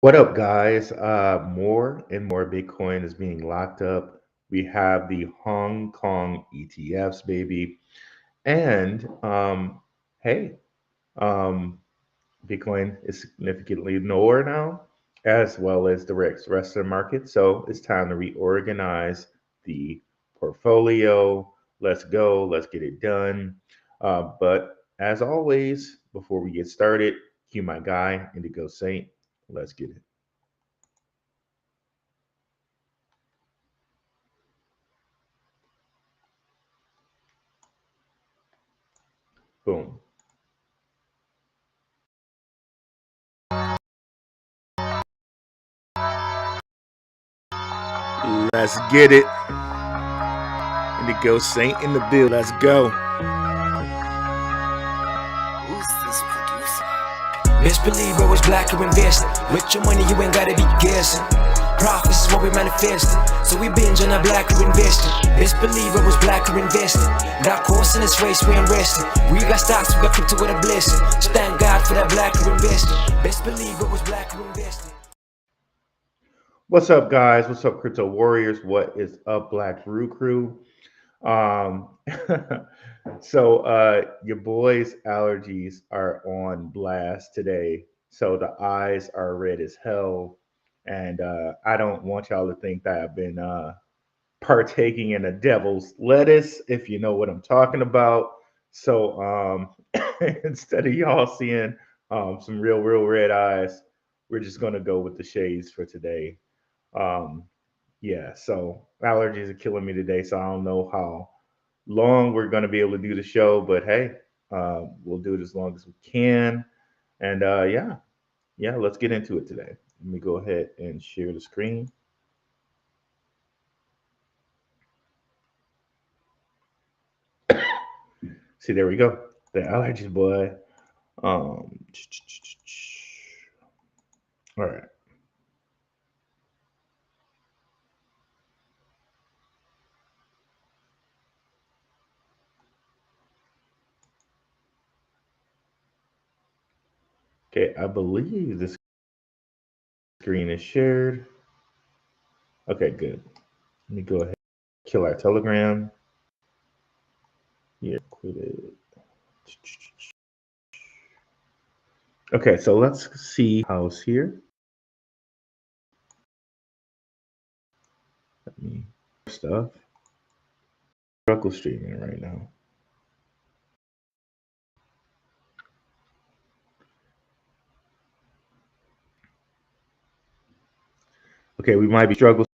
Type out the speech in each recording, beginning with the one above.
What up, guys? More and more Bitcoin is being locked up. We have the Hong Kong ETFs, baby. And hey, um, Bitcoin is significantly lower now, as well as the rest of the market. So it's time to reorganize the portfolio. Let's go. Let's get it done. But as always, before we get started, cue my guy, Indigo Saint. Let's get it. Boom. Let's get it. Indigo Saint in the bill. Let's go. Who's this producer? Best believe I was black or invested. With your money, you ain't gotta be guessing. Profits is what we manifested. So we binge on a black or invested. Best believe I was black or invested. That course in this race, we ain't resting. We got stocks, we got crypto with a blessing. So thank God for that black or invested. Best believe I was black or invested. What's up, guys? What's up, Crypto Warriors? What is up, Black Brew Crew? Um, your boys' allergies are on blast today. So the eyes are red as hell. And I don't want y'all to think that I've been partaking in a devil's lettuce, if you know what I'm talking about. So instead of y'all seeing some real red eyes, we're just gonna go with the shades for today. Um, yeah, so allergies are killing me today, so I don't know how long we're gonna be able to do the show, but hey, we'll do it as long as we can. And yeah, let's get into it today. Let me go ahead and share the screen. See, there we go. The allergies, boy. Um, all right. Okay, I believe this screen is shared. Okay, good. Let me go ahead and kill our Telegram. Yeah, quit it. Okay, so let's see house here. Let me stuff. Struggle streaming right now. Okay, we might be struggle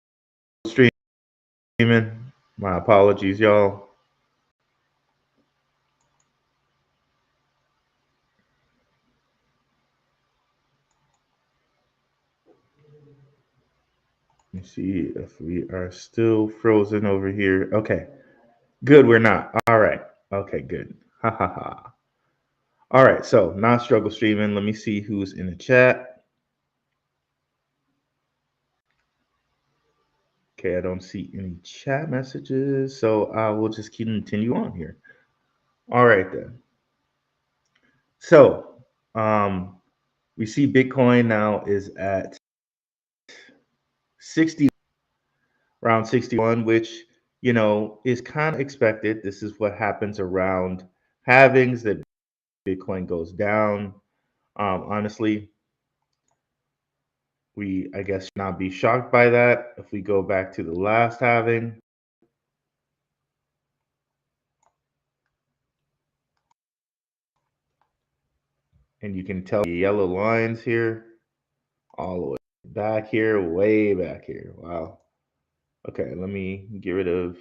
streaming. My apologies, y'all. Let me see if we are still frozen over here. Okay, good. We're not. All right. Okay, good. Ha ha ha. All right. So not struggle streaming. Let me see who's in the chat. Okay, I don't see any chat messages, so I will just continue on here. All right then. So we see Bitcoin now is at 60, around 61, which is kind of expected. This is what happens around halvings, that Bitcoin goes down. Honestly, we, I guess, should not be shocked by that. If we go back to the last halving, and you can tell the yellow lines here, all the way back here, way back here. Wow. Okay, let me get rid of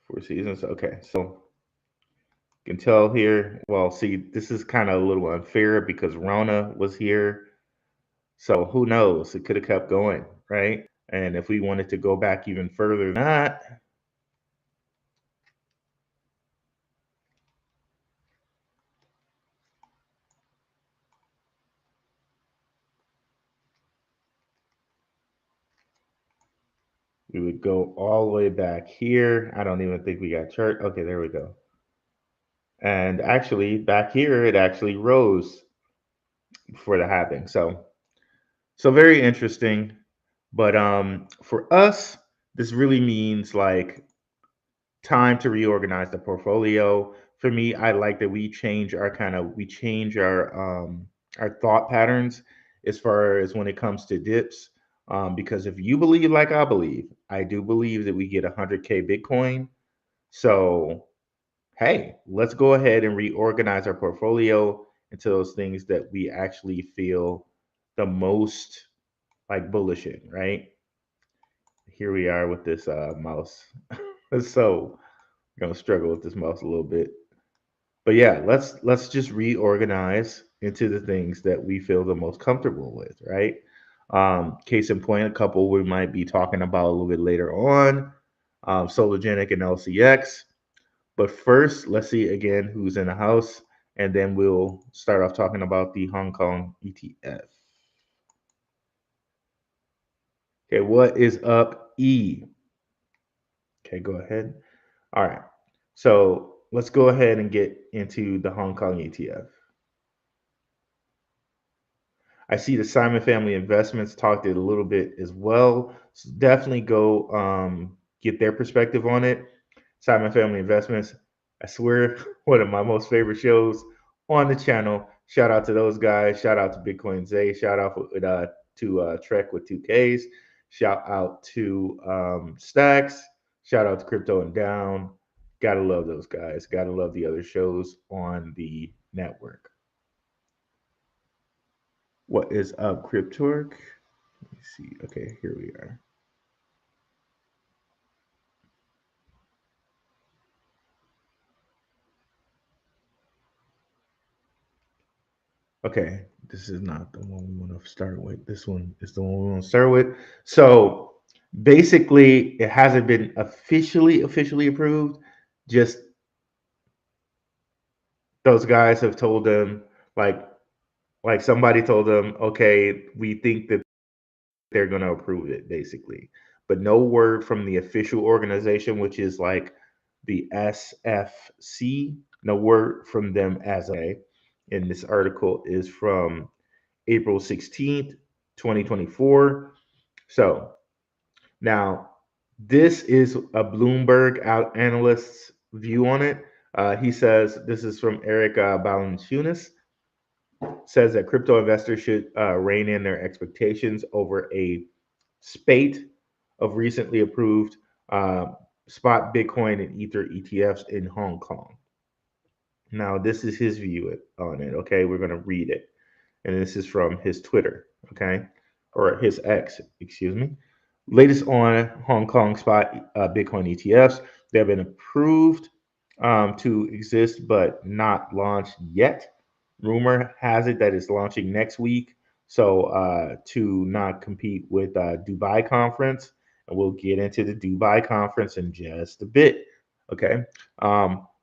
Four Seasons. Okay, so you can tell here. Well, see, this is kind of a little unfair because Rona was here. So who knows? It could have kept going, right? And if we wanted to go back even further than that, we would go all the way back here. I don't even think we got chart. Okay, there we go. And actually, back here, it actually rose for the halving. So very interesting. But for us, this really means like time to reorganize the portfolio. For me, I like that we change our thought patterns as far as when it comes to dips. Because if you believe like I believe, I do believe that we get 100K Bitcoin. So hey, let's go ahead and reorganize our portfolio into those things that we actually feel the most like bullish in, right? Here we are with this mouse. So gonna struggle with this mouse a little bit. But yeah, let's just reorganize into the things that we feel the most comfortable with, right? Case in point, a couple we might be talking about a little bit later on, Sologenic and LCX. But first, let's see again who's in the house, and then we'll start off talking about the Hong Kong ETF. Okay, what is up, E? Okay, go ahead. All right. So let's go ahead and get into the Hong Kong ETF. I see the Simon Family Investments talked it a little bit as well. So definitely go get their perspective on it. Simon Family Investments, I swear, one of my most favorite shows on the channel. Shout out to those guys. Shout out to Bitcoin Zay. Shout out to Trek with 2Ks. Shout out to Stacks. Shout out to Crypto and Down. Gotta love those guys. Gotta love the other shows on the network. What is up, Cryptork? Let me see. Okay, here we are. Okay, this is not the one we want to start with. This one is the one we want to start with. So basically, it hasn't been officially approved. Just those guys have told them, like like somebody told them, okay, we think that they're going to approve it, basically. But no word from the official organization, which is like the SFC. No word from them as okay. And this article is from April 16th, 2024. So now this is a Bloomberg out analyst's view on it. He says this is from Eric Balanchunas. Says that crypto investors should rein in their expectations over a spate of recently approved uh, spot Bitcoin and Ether ETFs in Hong Kong. Now, this is his view on it. Okay, we're going to read it. And this is from his Twitter. Okay, or his X, excuse me. Latest on Hong Kong spot Bitcoin ETFs. They have been approved to exist but not launched yet. Rumor has it that it's launching next week. So to not compete with Dubai conference, and we'll get into the Dubai conference in just a bit. Okay.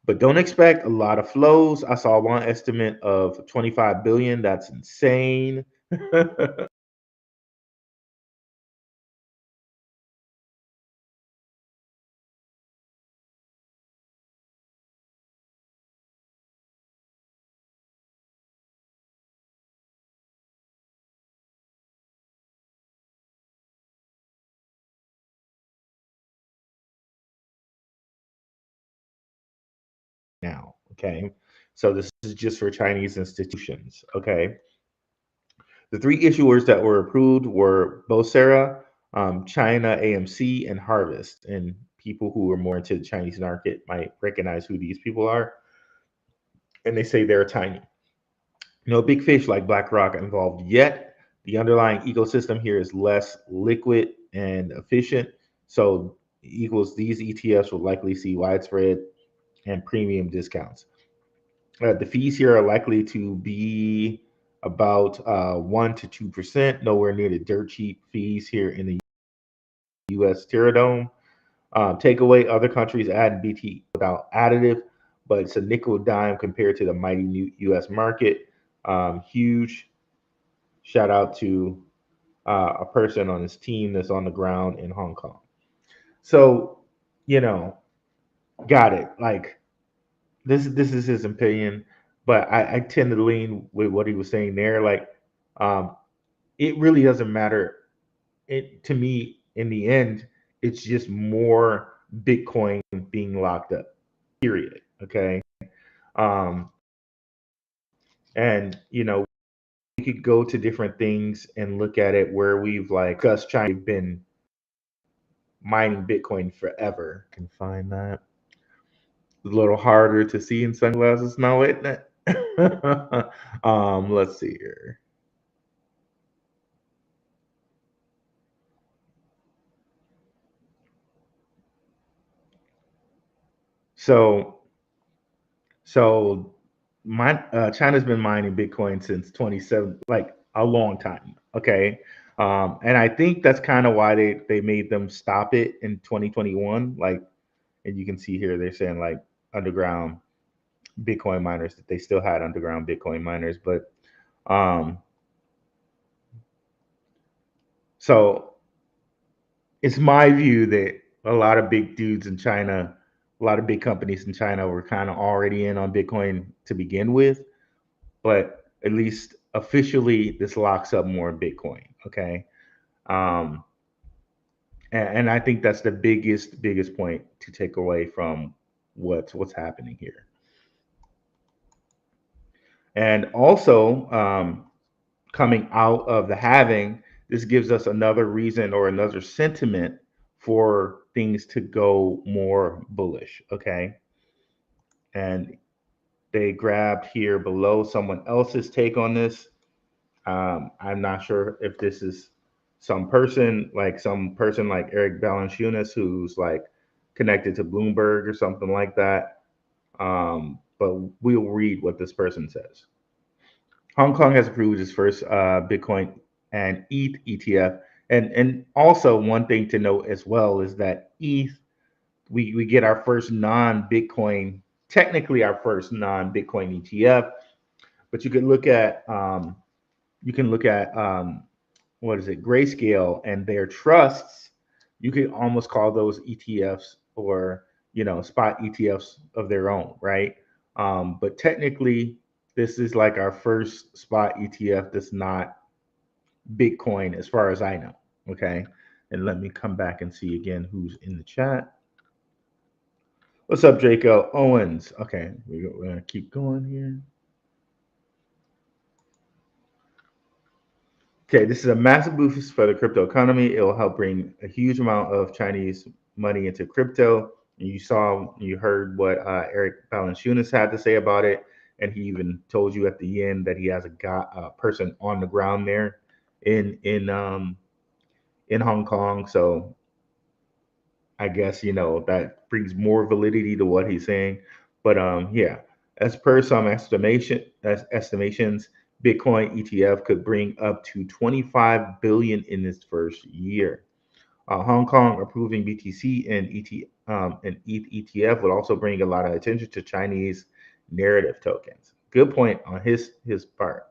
But don't expect a lot of flows. I saw one estimate of 25 billion. That's insane. Now, okay. So this is just for Chinese institutions. Okay. The three issuers that were approved were Bosera, China AMC, and Harvest. And people who are more into the Chinese market might recognize who these people are. And they say they're tiny. No big fish like BlackRock involved yet. The underlying ecosystem here is less liquid and efficient. So equals these ETFs will likely see widespread and premium discounts. The fees here are likely to be about 1 to 2%, nowhere near the dirt cheap fees here in the U.S. Terradome. Take away other countries add BT without additive, but it's a nickel dime compared to the mighty new U.S. market. Huge shout out to a person on his team that's on the ground in Hong Kong. So, you know, got it. Like this is his opinion. but I tend to lean with what he was saying there. Like, um, it really doesn't matter. It to me, in the end, it's just more Bitcoin being locked up. Period. Okay. Um, and we could go to different things and look at it where we've like discussed China. We've been mining Bitcoin forever. Can find that. It's a little harder to see in sunglasses now, isn't it? Let's see here. So, so China's been mining Bitcoin since 27, like a long time. Okay, and I think that's kind of why they made them stop it in 2021. Like, and you can see here they're saying like underground Bitcoin miners, that they still had underground Bitcoin miners, but um, so it's my view that a lot of big dudes in China, a lot of big companies in China were kind of already in on Bitcoin to begin with, but at least officially this locks up more Bitcoin. Okay. Um, and I think that's the biggest point to take away from what's happening here. And also, coming out of the halving, this gives us another reason or another sentiment for things to go more bullish. Okay. And they grabbed here below someone else's take on this. I'm not sure if this is some person like Eric Balanchunas, who's like connected to Bloomberg or something like that. But we'll read what this person says. Hong Kong has approved its first Bitcoin and ETH ETF. And also one thing to note as well is that ETH, we get our first non-Bitcoin, technically our first non-Bitcoin ETF. But you can look at what is it, Grayscale and their trusts. You could almost call those ETFs, or spot ETFs of their own, right? But technically, this is like our first spot ETF that's not Bitcoin, as far as I know. Okay, and let me come back and see again who's in the chat. What's up, Draco Owens? Okay, we're gonna keep going here. Okay, this is a massive boost for the crypto economy. It will help bring a huge amount of Chinese money into crypto. You heard what Eric Balanchunas had to say about it, and he even told you at the end that he has a person on the ground there in in um, in Hong Kong. So I guess that brings more validity to what he's saying. But yeah, as per some estimations, Bitcoin ETF could bring up to 25 billion in its first year. Hong Kong approving BTC and ETH ETF would also bring a lot of attention to Chinese narrative tokens. Good point on his part.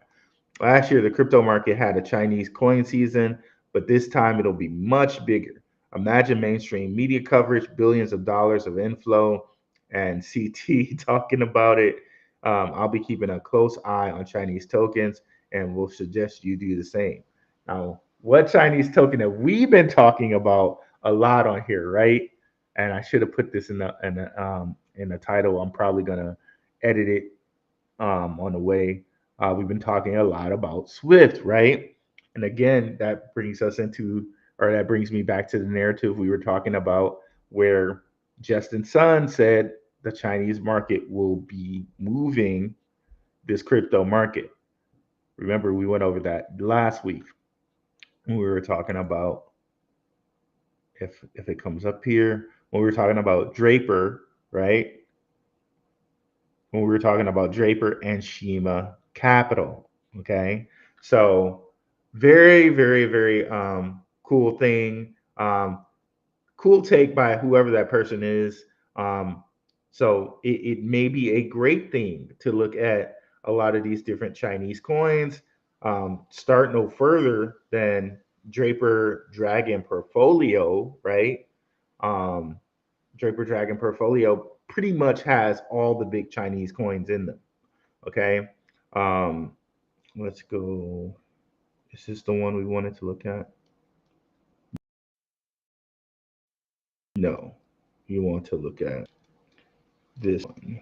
Last year, the crypto market had a Chinese coin season, but this time it'll be much bigger. Imagine mainstream media coverage, billions of dollars of inflow, and CT talking about it. I'll be keeping a close eye on Chinese tokens and will suggest you do the same. Now, what Chinese token have we been talking about a lot on here, right? And I should have put this in the title. I'm probably gonna edit it on the way. We've been talking a lot about Swift, right? And again, that brings me back to the narrative we were talking about, where Justin Sun said the Chinese market will be moving this crypto market. Remember, we went over that last week when we were talking about, if it comes up here, when we were talking about Draper, right? When we were talking about Draper and Shima Capital. Okay, so very, very, very cool thing. Cool take by whoever that person is. Um, so it may be a great thing to look at a lot of these different Chinese coins. Start no further than Draper Dragon Portfolio, right? Um, Draper Dragon Portfolio pretty much has all the big Chinese coins in them. Okay. Um, let's go. Is this the one we wanted to look at? No, you want to look at this one.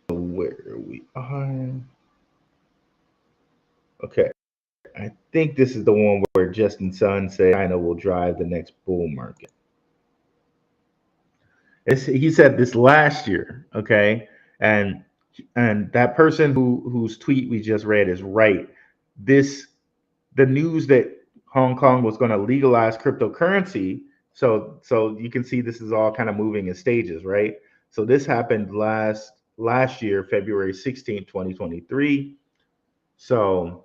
Where we are. Okay. I think this is the one where Justin Sun said China will drive the next bull market. He said this last year, okay, and that person whose tweet we just read is right. This the news that Hong Kong was going to legalize cryptocurrency. So you can see this is all kind of moving in stages, right? So this happened last year, February 16th, 2023. So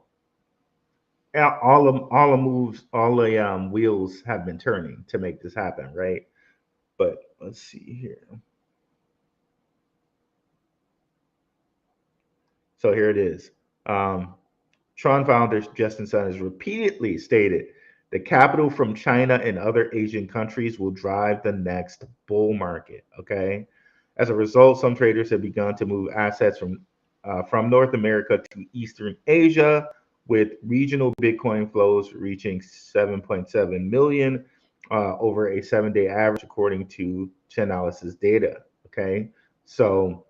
all the moves, all the wheels have been turning to make this happen, right? But let's see here. So here it is. Um, Tron founder Justin Sun has repeatedly stated the capital from China and other Asian countries will drive the next bull market. Okay. As a result, some traders have begun to move assets from North America to Eastern Asia, with regional Bitcoin flows reaching 7.7 million over a 7-day average, according to Chainalysis data. Okay. So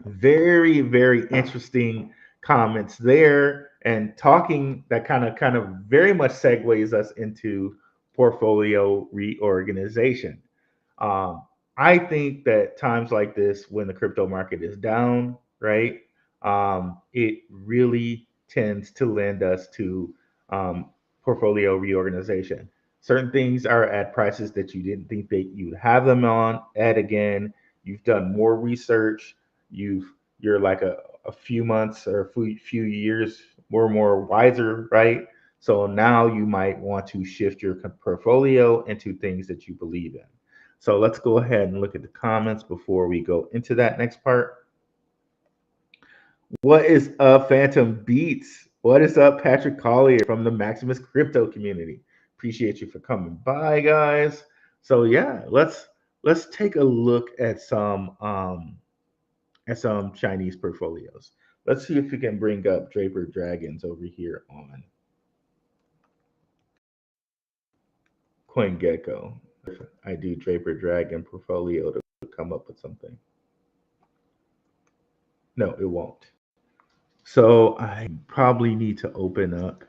very, very interesting comments there, and talking that kind of very much segues us into portfolio reorganization. Um, I think that times like this, when the crypto market is down, right, it really tends to lend us to um, portfolio reorganization. Certain things are at prices that you didn't think that you'd have them on at again. You've done more research. You're like a few months or a few years more wiser, right? So now you might want to shift your portfolio into things that you believe in. So let's go ahead and look at the comments before we go into that next part. What is up, Phantom Beats? What is up, Patrick Collier from the Maximus Crypto community? Appreciate you for coming by, guys. So yeah, let's take a look at some Chinese portfolios. Let's see if we can bring up Draper Dragons over here on CoinGecko. If I do Draper Dragon portfolio to come up with something. No, it won't. So I probably need to open up.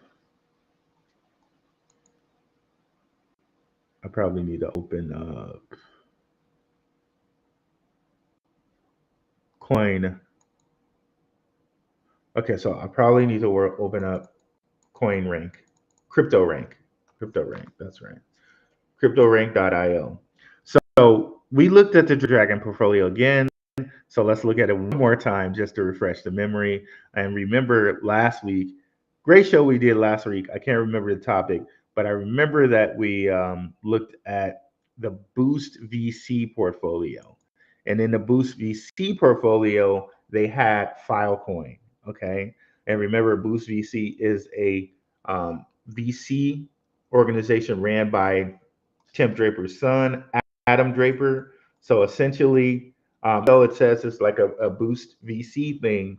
I probably need to open up Coin. Okay, so I probably need to open up Coin Rank, Crypto Rank, Crypto Rank. That's right, CryptoRank.io. So we looked at the Dragon portfolio again. So let's look at it one more time just to refresh the memory. And remember last week, great show we did last week. I can't remember the topic, but I remember that we looked at the Boost VC portfolio. And in the Boost VC portfolio, they had Filecoin. Okay. And remember, Boost VC is a VC organization ran by Tim Draper's son, Adam Draper. So essentially, though it says it's like a Boost VC thing,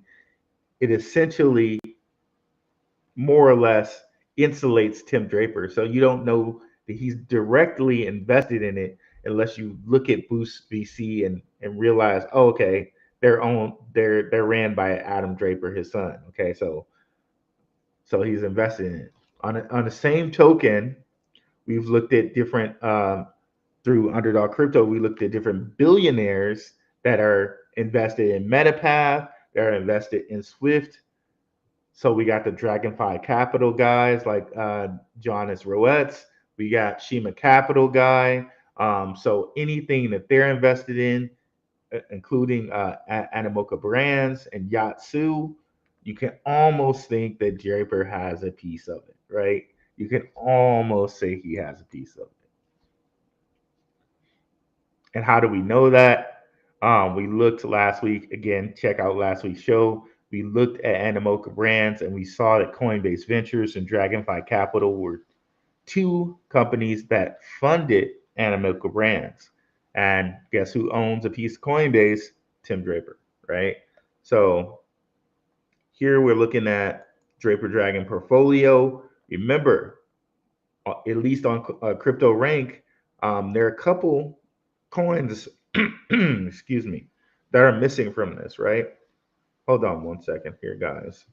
it essentially more or less insulates Tim Draper. So you don't know that he's directly invested in it unless you look at Boost VC and realize, oh, okay, they're ran by Adam Draper, his son. Okay, so he's invested in it. On the same token, we've looked at different through Underdog Crypto, we looked at different billionaires that are invested in Metapath, that are invested in Swift. So we got the Dragonfly Capital guys like Jonas Roetz. We got Shima Capital guy. So anything that they're invested in, including Animoca Brands and Yatsu, you can almost think that Draper has a piece of it, right? You can almost say he has a piece of it. And how do we know that? We looked last week. Again, check out last week's show. We looked at Animoca Brands and we saw that Coinbase Ventures and Dragonfly Capital were two companies that funded Animoca Brands. And guess who owns a piece of Coinbase? Tim Draper, right? So Here we're looking at Draper Dragon portfolio. Remember, at least on Crypto Rank, there are a couple coins, excuse me, that are missing from this, right? Hold on one second here, guys.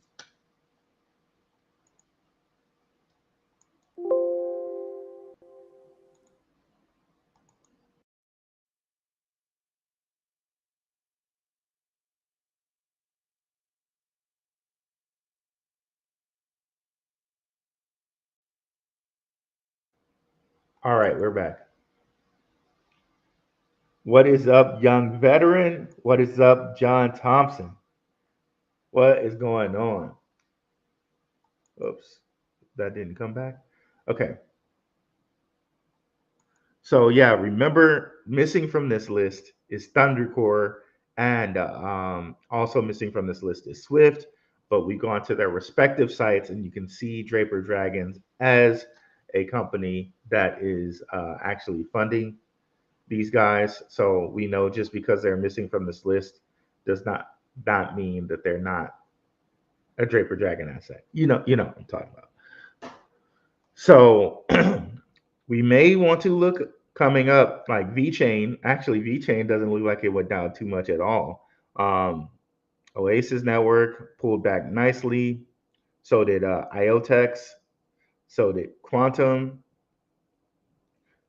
All right, we're back. What is up, young veteran? What is up, John Thompson? What is going on? Oops, that didn't come back. Okay. So yeah, remember missing from this list is Thundercore, and also missing from this list is Swift. But we go onto their respective sites, and you can see Draper Dragons as a company that is actually funding these guys. So we know just because they're missing from this list does not mean that they're not a Draper Dragon asset. You know what I'm talking about. So we may want to look coming up like VeChain. Actually, VeChain doesn't look like it went down too much at all. Um, Oasis Network pulled back nicely. So did IOTEX. So did Quantum.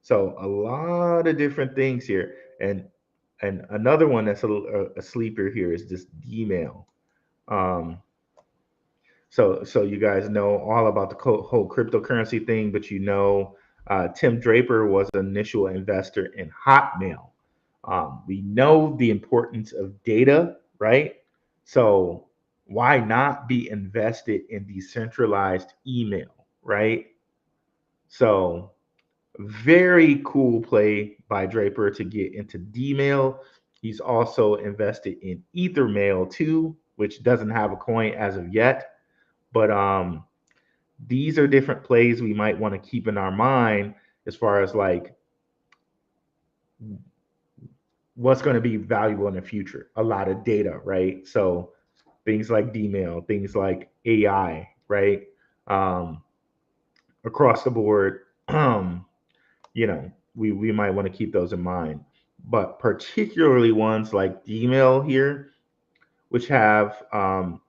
So a lot of different things here. And another one that's a sleeper here is this Dmail. Um, so you guys know all about the whole cryptocurrency thing, but Tim Draper was an initial investor in Hotmail. We know the importance of data, right? So why not be invested in decentralized email, right? So very cool play by Draper to get into Dmail. He's also invested in Ethermail too, which doesn't have a coin as of yet. But these are different plays we might want to keep in our mind as far as like what's going to be valuable in the future. A lot of data, right? So things like Dmail, things like AI, right? Um, Across the board, we might want to keep those in mind. But particularly ones like Dmail here, which have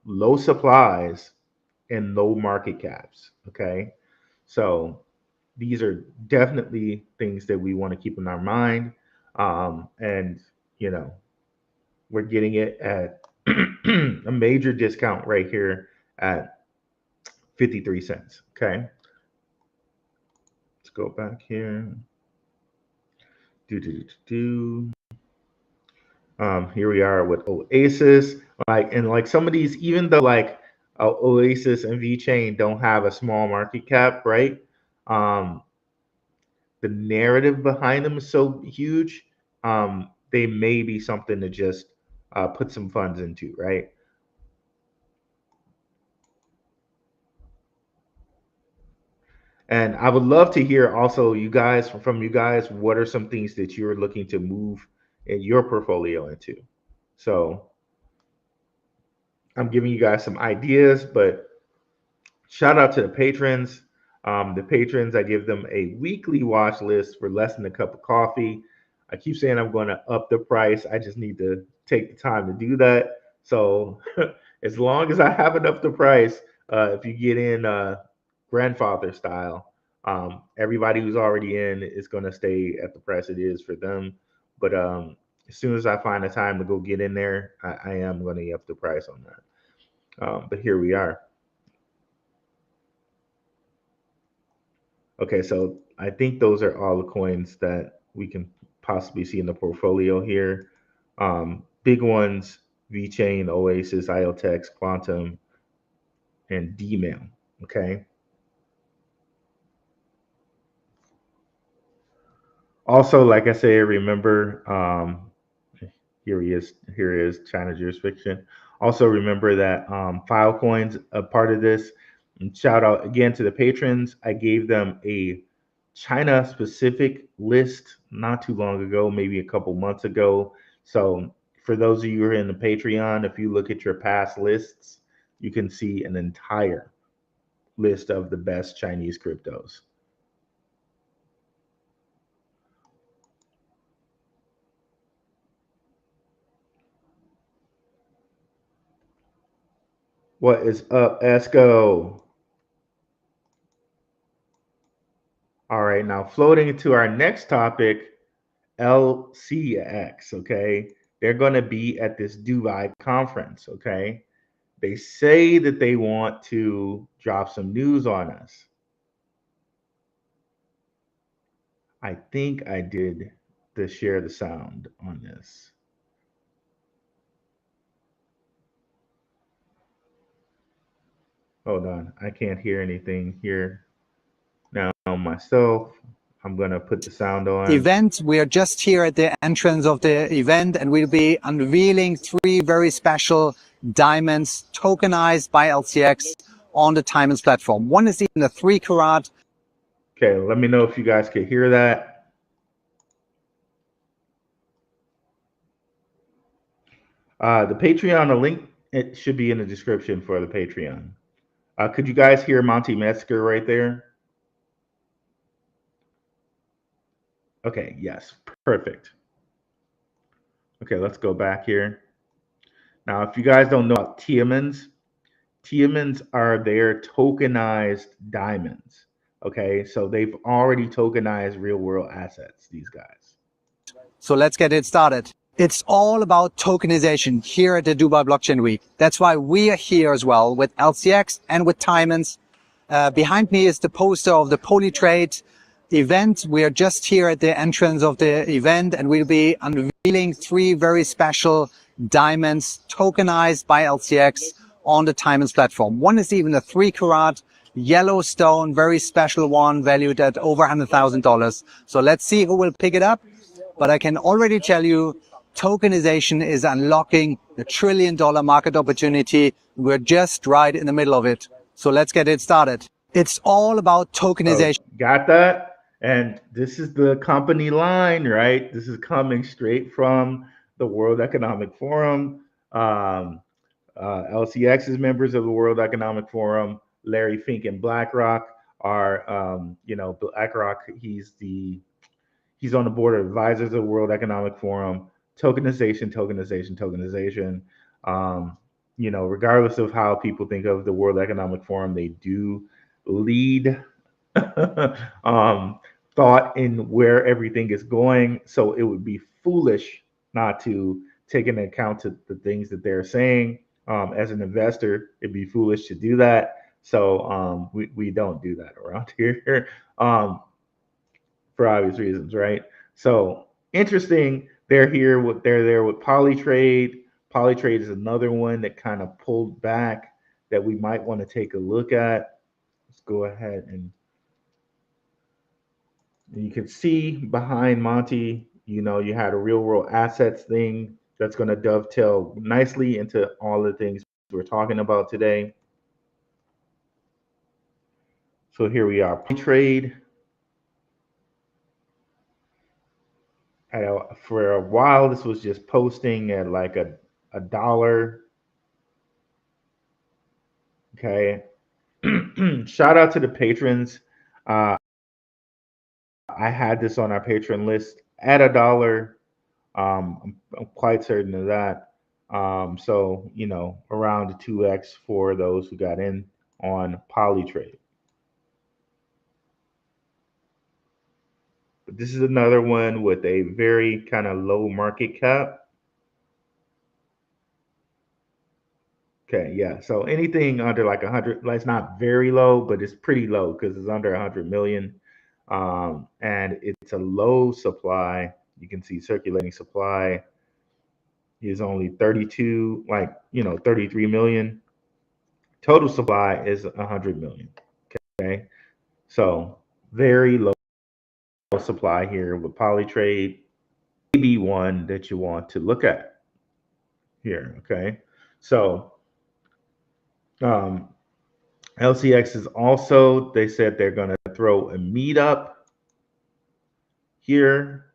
low supplies and low market caps. Okay. So these are definitely things that we want to keep in our mind. And, you know, we're getting it at a major discount right here at 53 cents. Okay. Let's go back here. Do. Here we are with Oasis. Like some of these, even though like Oasis and VeChain don't have a small market cap, right? Um, the narrative behind them is so huge. They may be something to just put some funds into, right? And I would love to hear also from you guys, what are some things that you're looking to move in your portfolio into? So I'm giving you guys some ideas, but shout out to the patrons. I give them a weekly watch list for less than a cup of coffee. I keep saying I'm going to up the price. I just need to take the time to do that. So as long as I haven't upped the price, if you get in grandfather style, everybody who's already in is going to stay at the price it is for them. But as soon as I find the time to go get in there, I am going to up the price on that. But here we are. Okay, so I think those are all the coins that we can possibly see in the portfolio here. Big ones: VeChain, Oasis, IOTEX, Quantum, and Dmail. Okay. Also, like I said, remember, here he is. Here is China jurisdiction. Also, remember that Filecoin's a part of this. And shout out again to the patrons. I gave them a China specific list not too long ago, maybe a couple months ago. So, for those of you who are in the Patreon, if you look at your past lists, you can see an entire list of the best Chinese cryptos. What is up, Esco? All right, now floating into our next topic, LCX, okay? They're going to be at this Dubai conference, okay? They say that they want to drop some news on us. I think I did the share the sound on this. Hold on, I can't hear anything here now myself. I'm going to put the sound on. Event. We are just here at the entrance of the event, and we'll be unveiling 3 very special diamonds tokenized by LCX on the Timens platform. One is even a 3 carat. Okay, let me know if you guys can hear that. The Patreon, the link, it should be in the description for the Patreon. Could you guys hear Monty Metzger right there? Okay, yes, perfect. Okay, let's go back here. Now, if you guys don't know about Tiamens are their tokenized diamonds. Okay, so they've already tokenized real world assets, these guys. So let's get it started. It's all about tokenization here at the Dubai Blockchain Week. That's why we are here as well with LCX and with Timens. Behind me is the poster of the Polytrade event. We are just here at the entrance of the event, and we'll be unveiling 3 very special diamonds tokenized by LCX on the Timens platform. One is even a 3 carat Yellowstone, very special one, valued at over $100,000. So let's see who will pick it up. But I can already tell you, tokenization is unlocking a $1 trillion market opportunity. We're just right in the middle of it. So let's get it started. It's all about tokenization. Oh, got that? And this is the company line, right? This is coming straight from the World Economic Forum. LCX is members of the World Economic Forum. Larry Fink and BlackRock are, BlackRock, he's on the board of advisors of the World Economic Forum. Tokenization. Regardless of how people think of the World Economic Forum, they do lead thought in where everything is going. So it would be foolish not to take into account to the things that they're saying. As an investor, it'd be foolish to do that. So we don't do that around here. For obvious reasons, right? So interesting. They're there with Polytrade. Polytrade is another one that kind of pulled back that we might want to take a look at. Let's go ahead and you can see behind Monty, you had a real world assets thing that's going to dovetail nicely into all the things we're talking about today. So here we are, Polytrade. For a while, this was just posting at like a dollar. Okay. Shout out to the patrons. I had this on our patron list at a dollar. I'm quite certain of that. So, around 2x for those who got in on Polytrade. But this is another one with a very kind of low market cap. Okay, yeah. So anything under like 100, like it's not very low, but it's pretty low because it's under 100 million. And it's a low supply. You can see circulating supply is only 32, 33 million. Total supply is 100 million. Okay. So very low supply here with Polytrade. Maybe one that you want to look at here. Okay. So, LCX is also, they said they're going to throw a meetup here.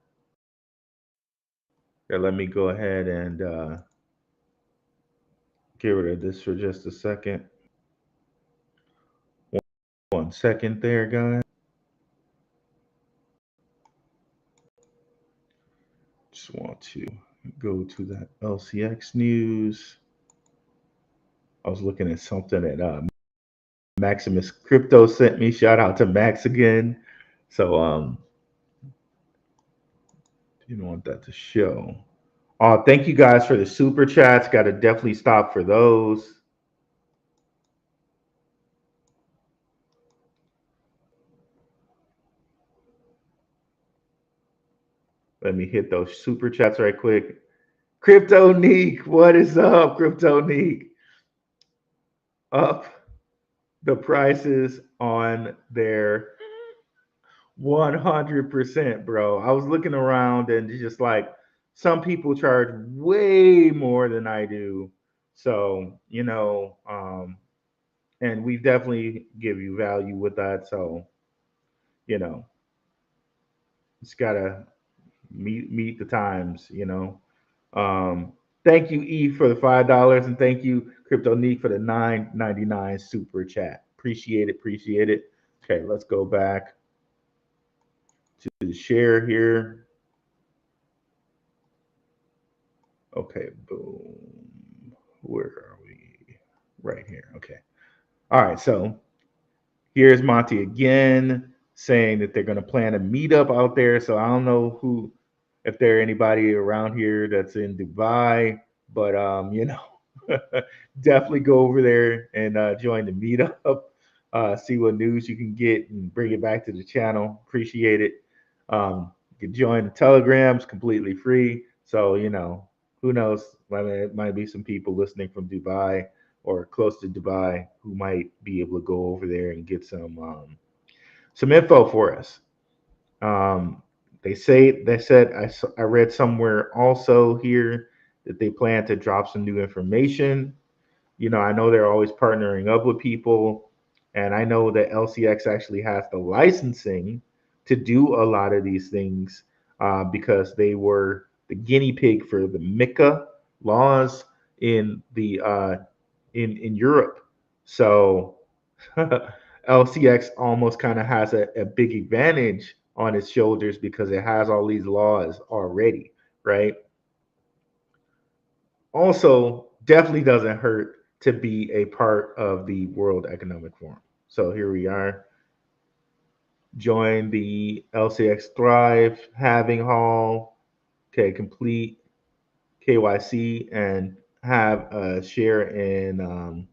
Let me go ahead and get rid of this for just a second. 1 second there, guys. Just want to go to that LCX news. I was looking at something that Maximus Crypto sent me. Shout out to Max again. So didn't want that to show. Thank you guys for the super chats. Got to definitely stop for those. Let me hit those super chats right quick. Crypto Neek, what is up, Crypto Neek? Up the prices on their 100%, bro. I was looking around and it's just like some people charge way more than I do. So, and we definitely give you value with that. So, you know, just gotta meet the times. Thank you, E, for the $5, and thank you, Crypto Neek, for the $9.99 super chat. Appreciate it, appreciate it. Okay, let's go back to the share here. Okay, boom. Where are we? Right here. Okay. All right, so here's Monty again saying that they're going to plan a meetup out there. So I don't know if there anybody around here that's in Dubai, but definitely go over there and join the meetup. See what news you can get and bring it back to the channel. Appreciate it. You can join the Telegrams completely free. So who knows? I mean, it might be some people listening from Dubai or close to Dubai who might be able to go over there and get some info for us. They said I read somewhere also here that they plan to drop some new information. I know they're always partnering up with people, and I know that LCX actually has the licensing to do a lot of these things because they were the guinea pig for the MiCA laws in the in Europe. So LCX almost kind of has a big advantage on its shoulders because it has all these laws already, right? Also, definitely doesn't hurt to be a part of the World Economic Forum. So here we are. Join the LCX Thrive Halving Hall. Okay, complete KYC and have a share in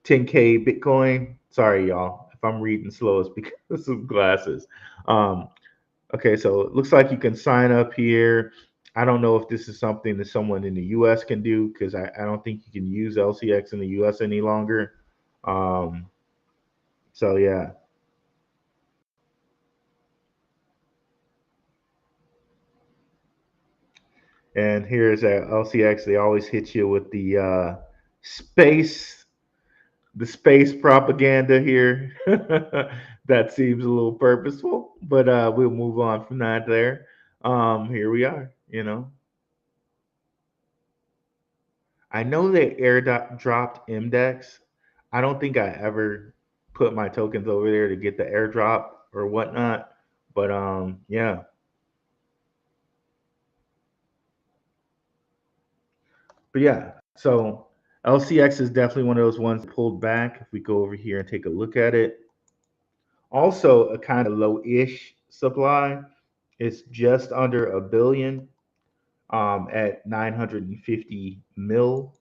10K Bitcoin. Sorry, y'all. If I'm reading slow, it's because of glasses. Okay, so it looks like you can sign up here. I don't know if this is something that someone in the US can do because I don't think you can use LCX in the US any longer. So, yeah. And here's at LCX. They always hit you with space the space propaganda here. That seems a little purposeful, but we'll move on from that there. Here we are. I know that dropped index. I don't think I ever put my tokens over there to get the airdrop or whatnot. But yeah. But yeah, so LCX is definitely one of those ones pulled back. If we go over here and take a look at it, also a kind of low-ish supply. It's just under a billion at 950 mil.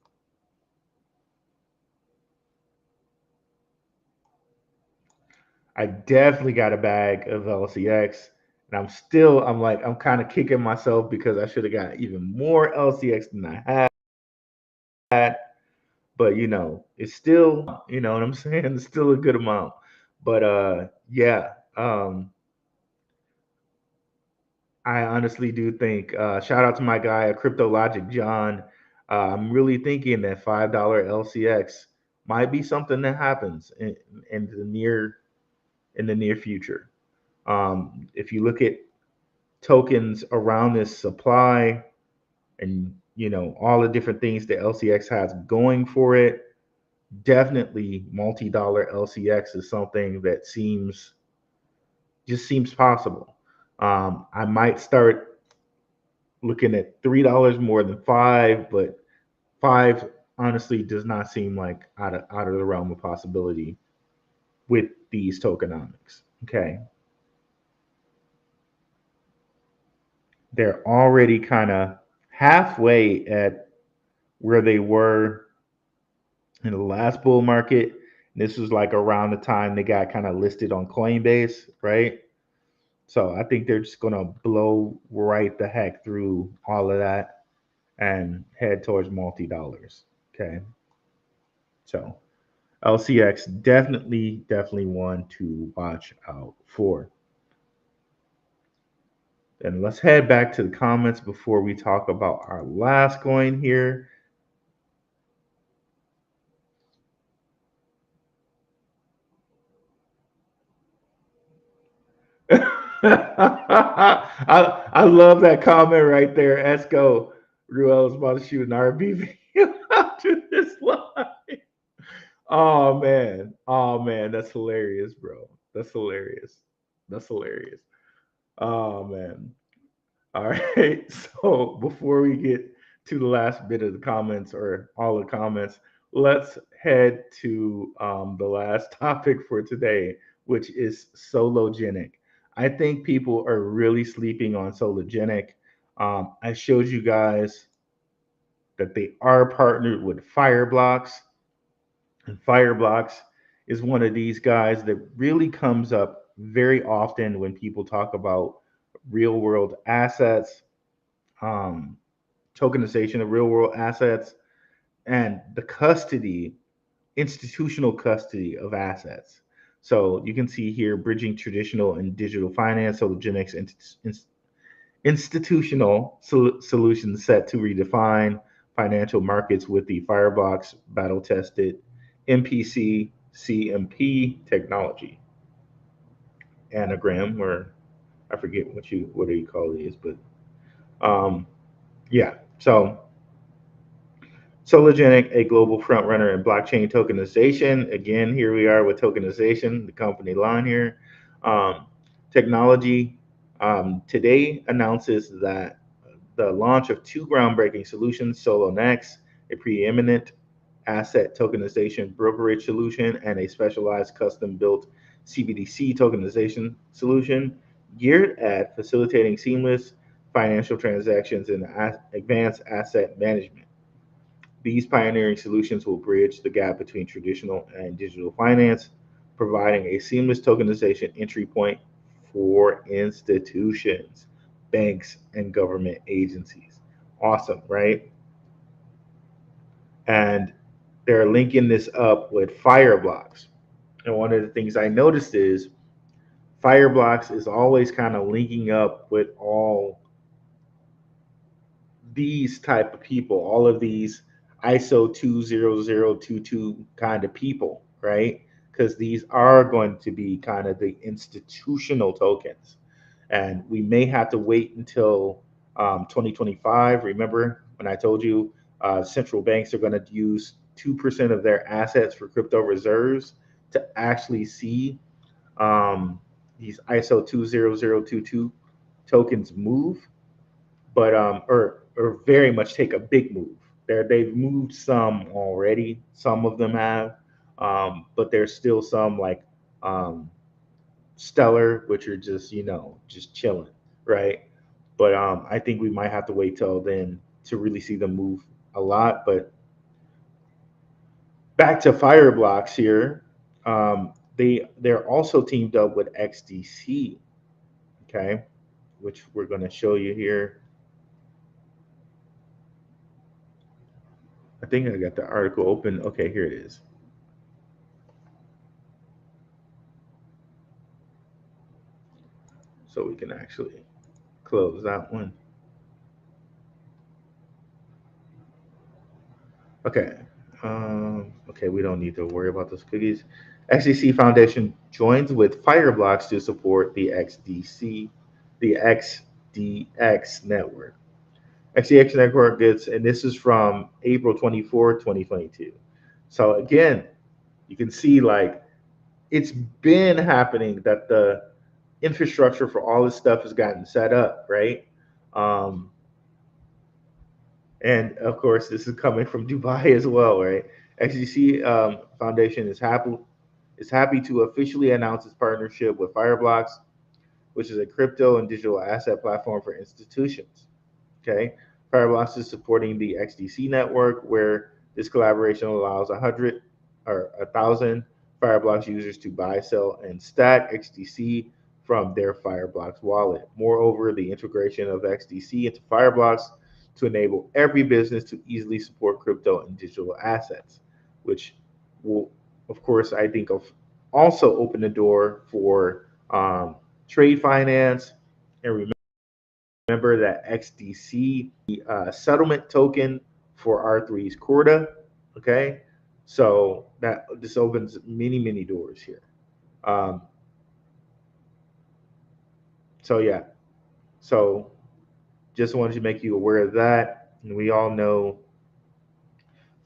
I definitely got a bag of LCX, and I'm kind of kicking myself because I should have got even more LCX than I had. But it's still, you know what I'm saying? It's still a good amount. But yeah, I honestly do think. Shout out to my guy, Crypto Logic John. I'm really thinking that $5 LCX might be something that happens in the near future. If you look at tokens around this supply, and all the different things that LCX has going for it, definitely multi-dollar LCX is something that seems possible. I might start looking at $3 more than five, but five honestly does not seem like out of the realm of possibility with these tokenomics. Okay, they're already kind of halfway at where they were in the last bull market. This was like around the time they got kind of listed on Coinbase, right? So I think they're just gonna blow right the heck through all of that and head towards multi-dollars. Okay. So LCX definitely one to watch out for. And let's head back to the comments before we talk about our last coin here. I love that comment right there. Esco Ruel is about to shoot an RB video after this live. Oh man, that's hilarious, bro. That's hilarious. That's hilarious. Oh man. All right. So before we get to the last bit of the comments or all the comments, let's head to the last topic for today, which is Sologenic. I think people are really sleeping on Sologenic. I showed you guys that they are partnered with Fireblocks, and Fireblocks is one of these guys that really comes up very often when people talk about real world assets, um, tokenization of real world assets, and the custody, institutional custody of assets. So you can see here bridging traditional and digital finance, Sologenics institutional solutions set to redefine financial markets with the Fireblocks battle tested MPC CMP technology. Anagram, or I forget what do you call these, but um, yeah. So Sologenic, a global frontrunner in blockchain tokenization. Again, here we are with tokenization, the company line here. Um, Technology today announces that the launch of two groundbreaking solutions, SoloNex, a preeminent asset tokenization brokerage solution, and a specialized custom built CBDC tokenization solution geared at facilitating seamless financial transactions and advanced asset management. These pioneering solutions will bridge the gap between traditional and digital finance, providing a seamless tokenization entry point for institutions, banks, and government agencies. Awesome, right? And they're linking this up with Fireblocks. And one of the things I noticed is Fireblocks is always kind of linking up with all these type of people, all of these ISO 20022 kind of people, right? Because these are going to be kind of the institutional tokens. And we may have to wait until 2025. Remember when I told you central banks are going to use 2% of their assets for crypto reserves to actually see these ISO 20022 tokens move, but or very much take a big move. They've moved some already. Some of them have, but there's still some like um, Stellar, which are just just chilling, right? But I think we might have to wait till then to really see them move a lot. But back to Fireblocks here, they're also teamed up with XDC, okay, which we're going to show you here. I think I got the article open. Okay, here it is. So we can actually close that one. Okay. Okay, we don't need to worry about those cookies. XDC Foundation joins with Fireblocks to support the XDC, the XDX network. SCX network gets, and this is from April 24th, 2022. So again, you can see like it's been happening that the infrastructure for all this stuff has gotten set up, right? Um, and of course, this is coming from Dubai as well, right? XDC Foundation is happy to officially announce its partnership with Fireblocks, which is a crypto and digital asset platform for institutions. Okay, Fireblocks is supporting the XDC network, where this collaboration allows 1,000 Fireblocks users to buy, sell, and stack XDC from their Fireblocks wallet. Moreover, the integration of XDC into Fireblocks to enable every business to easily support crypto and digital assets, which will, of course, I think of also open the door for trade finance. And remember that XDC settlement token for R3's Corda. Okay, so that this opens many doors here. Um, so yeah, so just wanted to make you aware of that. And we all know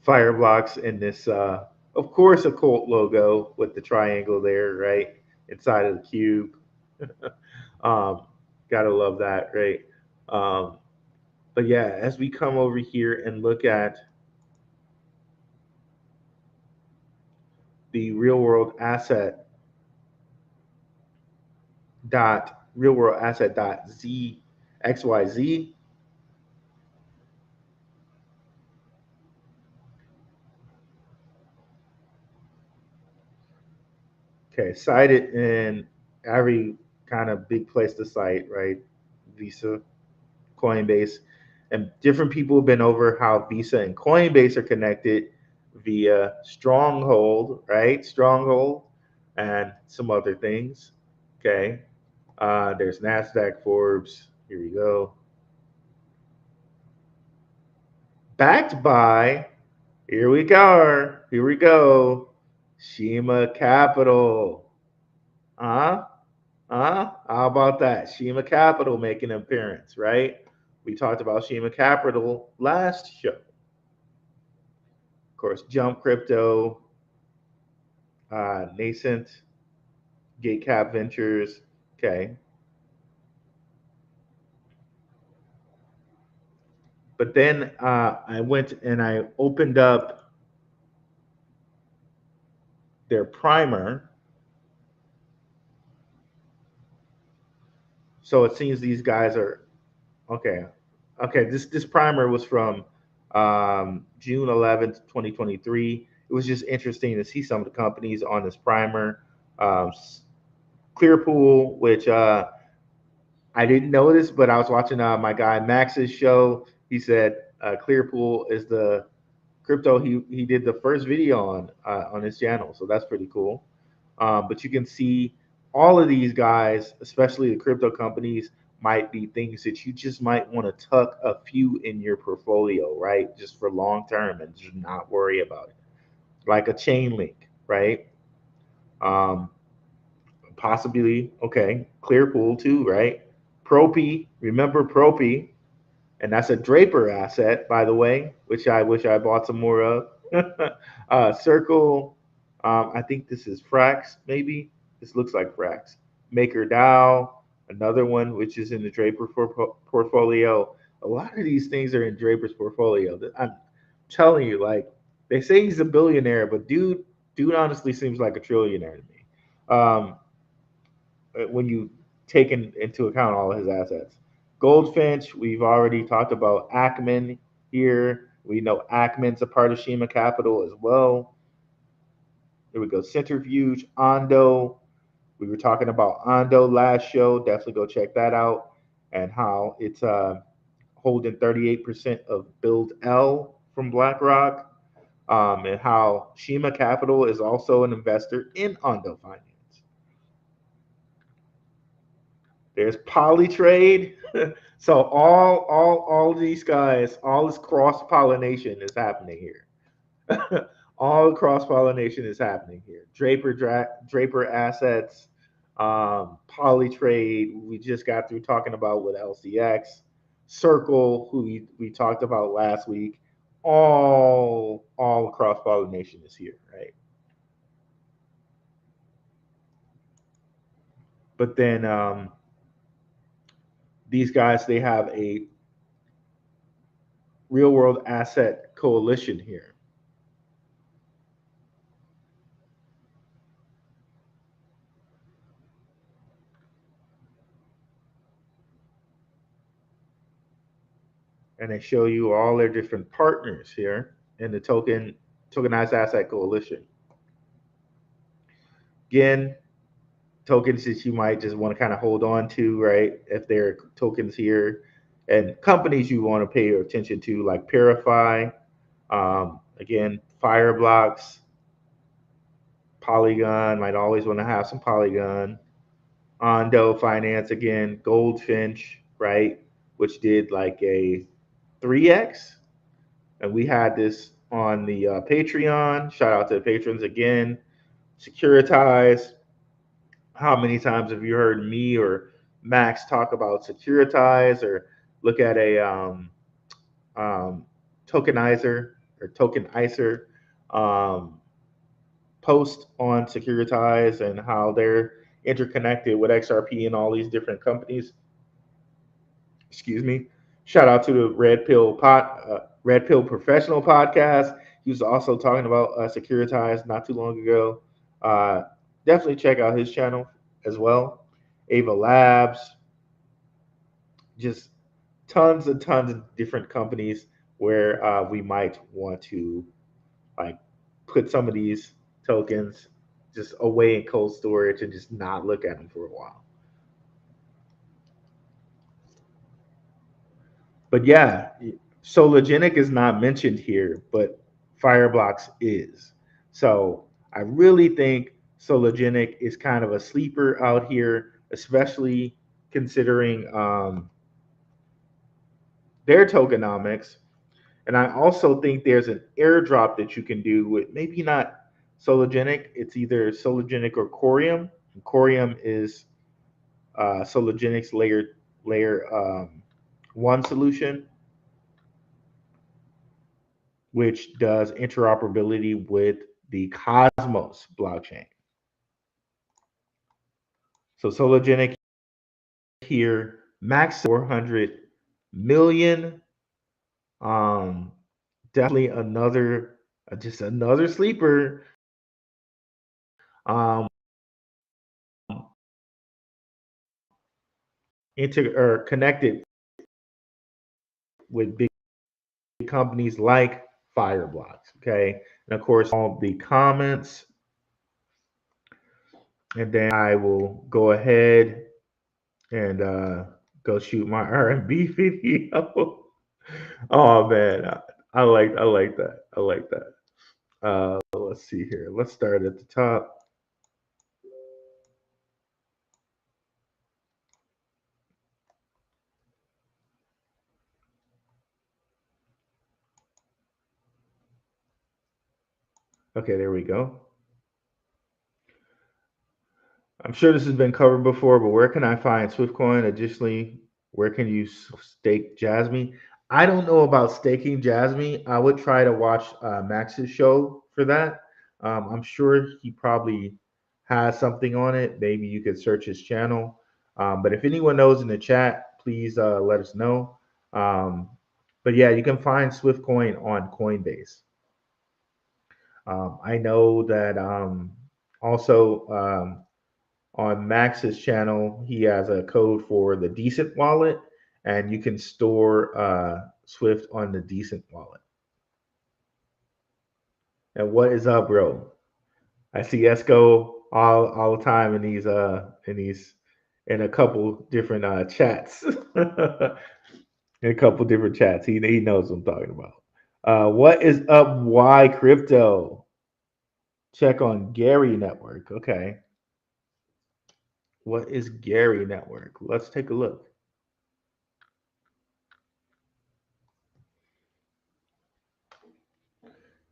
Fireblocks and this, of course, a cult logo with the triangle there, right, inside of the cube. um, Gotta love that, right? Um, but yeah, as we come over here and look at the real world asset dot z xyz. Okay, cited in every kind of big place to cite, right? Visa, Coinbase, and different people have been over how Visa and Coinbase are connected via Stronghold, right? Stronghold, and some other things. Okay, there's Nasdaq, Forbes. Here we go. Backed by, here we go. Here we go. Shima Capital. Huh? Huh? How about that? Shima Capital making an appearance, right? We talked about Shima Capital last show. Of course, Jump Crypto, Nascent, Gatecap Ventures. Okay. But then I went and I opened up their primer. So it seems these guys are okay. Okay, this primer was from June 11th, 2023. It was just interesting to see some of the companies on this primer. Um, Clearpool, which I didn't notice, but I was watching my guy Max's show. He said Clearpool is the crypto he did the first video on his channel, so that's pretty cool. But you can see all of these guys, especially the crypto companies, might be things that you just might want to tuck a few in your portfolio, right? Just for long term and just not worry about it. Like a chain link, right? Um, Possibly, okay, Clearpool too, right? Propy, remember Propy, and that's a Draper asset, by the way, which I wish I bought some more of. Circle, I think this is Frax, maybe. This looks like Frax. MakerDAO, another one which is in the Draper portfolio. A lot of these things are in Draper's portfolio. I'm telling you, like they say he's a billionaire, but dude honestly seems like a trillionaire to me. When you take into account all of his assets. Goldfinch, we've already talked about Ackman here. We know Ackman's a part of Shima Capital as well. Here we go. Centrifuge, Ondo. We were talking about Ondo last show. Definitely go check that out. And how it's holding 38% of Build L from BlackRock. And how Shima Capital is also an investor in Ondo Finance. There's Polytrade. So all these guys, all this cross pollination is happening here. All cross pollination is happening here. Draper assets, Polytrade. We just got through talking about with LCX. Circle, who we talked about last week, all cross pollination is here, right? But then these guys, they have a real world asset coalition here. And they show you all their different partners here in the tokenized asset coalition. Again, tokens that you might just want to kind of hold on to, right? If there are tokens here, and companies you want to pay attention to, like Purify, again, Fireblocks, Polygon, might always want to have some Polygon. Ondo Finance, again, Goldfinch, right? Which did like a 3x. And we had this on the Patreon. Shout out to the patrons again. Securitize. How many times have you heard me or Max talk about Securitize or look at a um, tokenizer or tokenizer um, post on Securitize and how they're interconnected with XRP and all these different companies? Excuse me. Shout out to the Red Pill Professional podcast. He was also talking about Securitize not too long ago. Uh, Definitely check out his channel as well. Ava Labs, just tons and tons of different companies where we might want to like put some of these tokens just away in cold storage and just not look at them for a while. But yeah, Sologenic is not mentioned here, but Fireblocks is. So I really think Sologenic is kind of a sleeper out here, especially considering their tokenomics. And I also think there's an airdrop that you can do with maybe not Sologenic. It's either Sologenic or Corium. And Corium is Sologenic's layer one solution, which does interoperability with the Cosmos blockchain. So Sologenic here, max 400 million. Definitely another, just another sleeper. Um, or connected with big companies like Fireblocks. Okay, and of course all the comments, and then I will go ahead and go shoot my R&B video. Oh man, I like that. I like that. Let's see here. Let's start at the top. Okay, there we go. I'm sure this has been covered before, but where can I find Swiftcoin? Additionally, where can you stake Jasmine? I don't know about staking Jasmine. I would try to watch Max's show for that. I'm sure he probably has something on it. Maybe you could search his channel. But if anyone knows in the chat, please let us know. Um, but yeah, you can find Swiftcoin on Coinbase. I know that also on Max's channel, he has a code for the Decent wallet, and you can store Swift on the Decent wallet. And what is up, bro? I see Esco all the time in a couple different chats. In a couple different chats. He knows what I'm talking about. What is up, Y Crypto? Check on Gary Network. Okay. What is Gary Network? Let's take a look.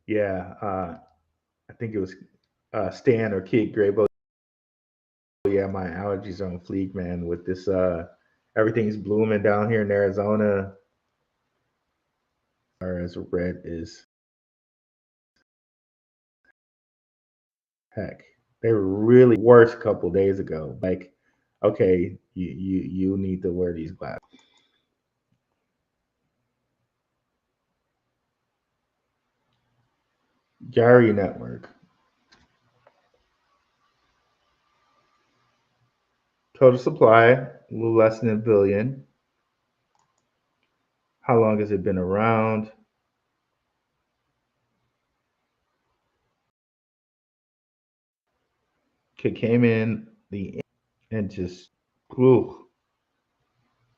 Yeah, I think it was Stan or Kid Graybo. Yeah, my allergies are on fleek, man, with this Everything's blooming down here in Arizona. Or as red is heck. They were really worse a couple days ago. Like, okay, you need to wear these glasses. Gary Network. Total supply, a little less than a billion. How long has it been around? It came in the and just ooh,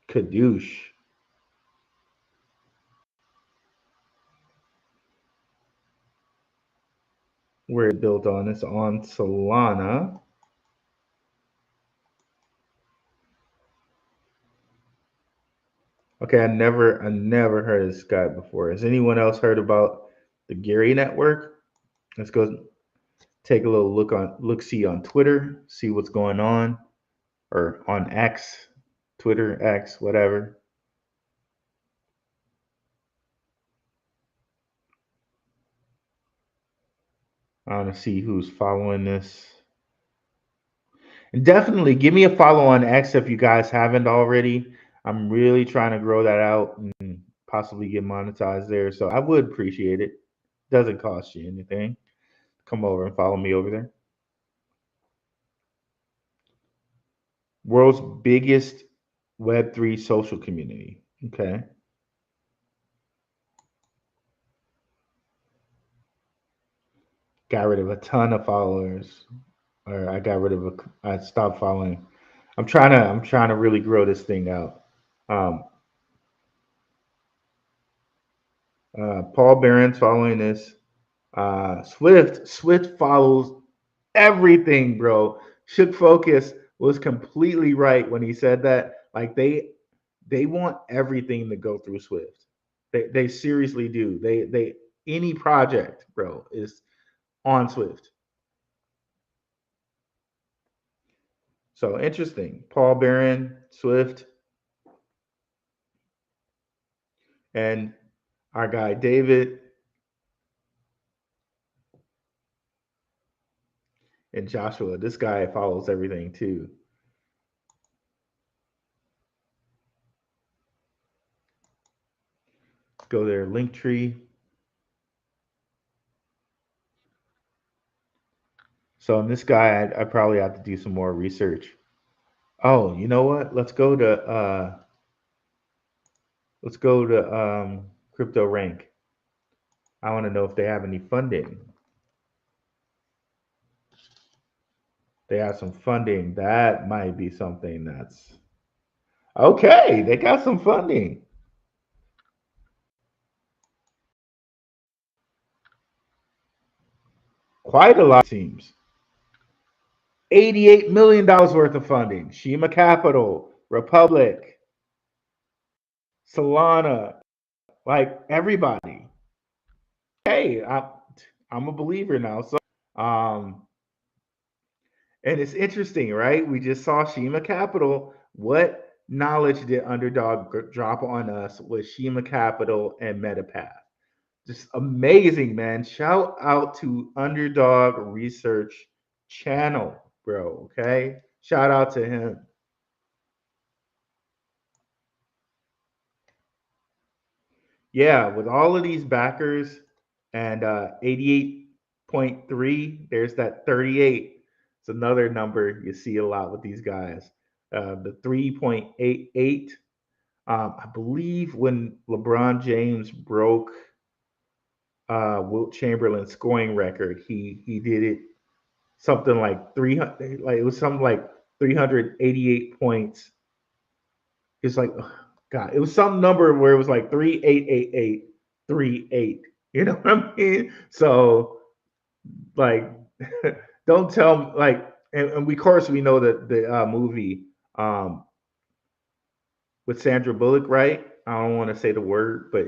kadoosh. Where it built on? It's on Solana. Okay, I never heard of this guy before. Has anyone else heard about the Gary Network? Let's go take a little look see on Twitter, see what's going on, or on X, Twitter, X, whatever. I want to see who's following this. And definitely give me a follow on X if you guys haven't already. I'm really trying to grow that out and possibly get monetized there. So I would appreciate it. Doesn't cost you anything. Come over and follow me over there. World's biggest Web3 social community. Okay. Got rid of a ton of followers. Or I stopped following. I'm trying to really grow this thing out. Um, Paul Barron's following this. Swift follows everything, bro. Shook Focus was completely right when he said that. Like they want everything to go through Swift. They seriously do. They any project, bro, is on Swift. So interesting. Paul Barron, Swift, and our guy David and Joshua. This guy follows everything too. Go there, Linktree. So on this guy, I probably have to do some more research. Oh, you know what? Let's go to Crypto Rank. I want to know if they have any funding. They have some funding. That might be something that's okay. They got some funding. Quite a lot, it seems. $88 million worth of funding. Shima Capital, Republic, Solana, like everybody. Hey, I'm a believer now. So, and it's interesting, right? We just saw Shima Capital. What knowledge did Underdog drop on us with Shima Capital and Metapath? Just amazing, man. Shout out to Underdog Research Channel, bro. Okay. Shout out to him. Yeah, with all of these backers and 88.3, there's that 38. It's another number you see a lot with these guys. The 3.88. I believe when LeBron James broke Wilt Chamberlain's scoring record, he did it something like 300, like it was something like 388 points. It's like, oh, God, it was some number where it was like 388838. You know what I mean? So like, don't tell me like, and we of course we know that the movie with Sandra Bullock, right? I don't want to say the word, but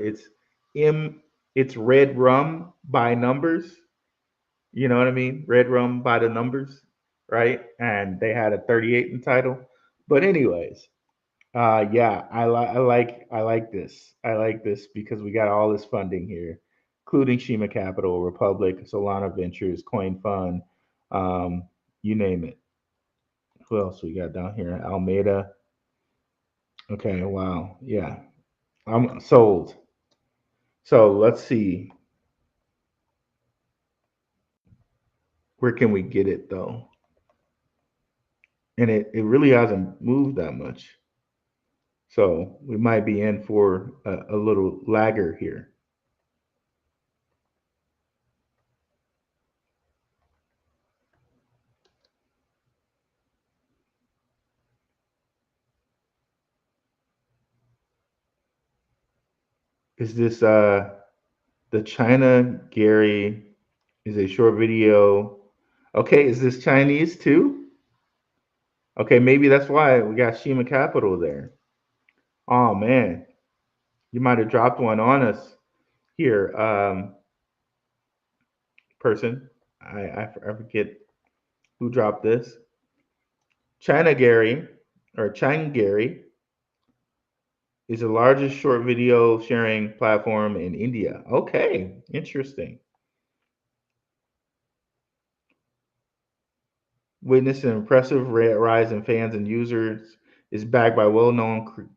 M. It's Red Rum by Numbers. You know what I mean? Red Rum by the Numbers, right? And they had a 38 in title. But anyways, Yeah, I like this. I like this because we got all this funding here, including Shima Capital, Republic, Solana Ventures, Coin Fund, um, you name it. Who else we got down here? Almeida. Okay, wow. Yeah, I'm sold. So let's see. Where can we get it though? And it really hasn't moved that much. So we might be in for a little lagger here. Is this the China Gary is a short video? Okay, is this Chinese too? Okay, maybe that's why we got Shima Capital there. Oh man, you might have dropped one on us here, person. I forget who dropped this. China Gary or China Gary is the largest short video sharing platform in India. Okay, interesting. Witnessed an impressive rise in fans and users. Is backed by well-known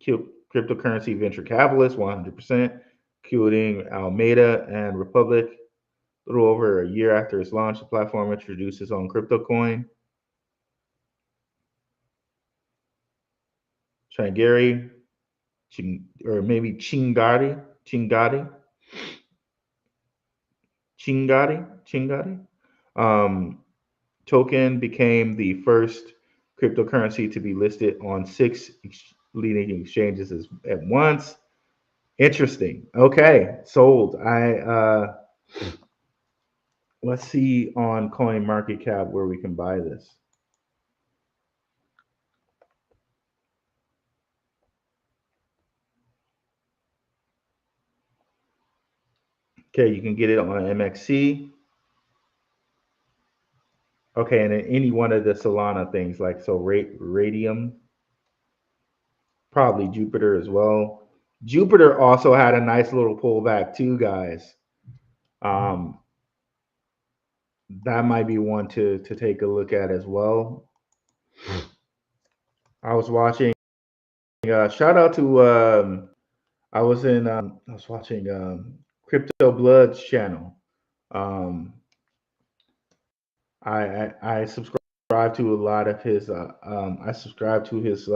cryptocurrency venture capitalists, 100%, including Alameda and Republic. A little over a year after its launch, the platform introduced its own crypto coin. Changari, or maybe Chingari. Um, Token became the first cryptocurrency to be listed on six leading exchanges at once. Interesting. Okay, sold. I let's see on Coin Market Cap where we can buy this. Okay, you can get it on MXC. Okay, and then any one of the Solana things like so Radium, probably Jupiter as well. Jupiter also had a nice little pullback too, guys. Um, that might be one to take a look at as well. I was watching. Shout out to I was watching Crypto Blood's channel. Um, I subscribe to a lot of his. I subscribe to his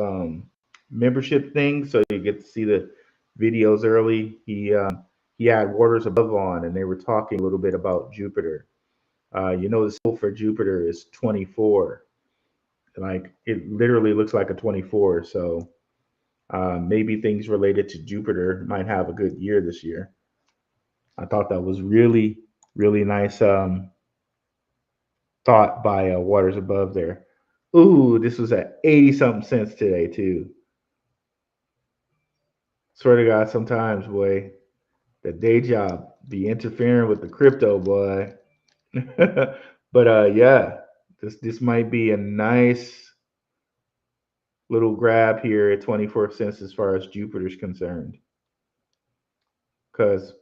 membership thing, so you get to see the videos early. He had Waters Above on, and they were talking a little bit about Jupiter. The symbol for Jupiter is 24. Like it literally looks like a 24. So maybe things related to Jupiter might have a good year this year. I thought that was really, really nice thought by Waters Above there. Ooh, this was at 80 something cents today, too. Swear to God, sometimes, boy, the day job be interfering with the crypto, boy. But yeah, this might be a nice little grab here at 24 cents as far as Jupiter's concerned. Because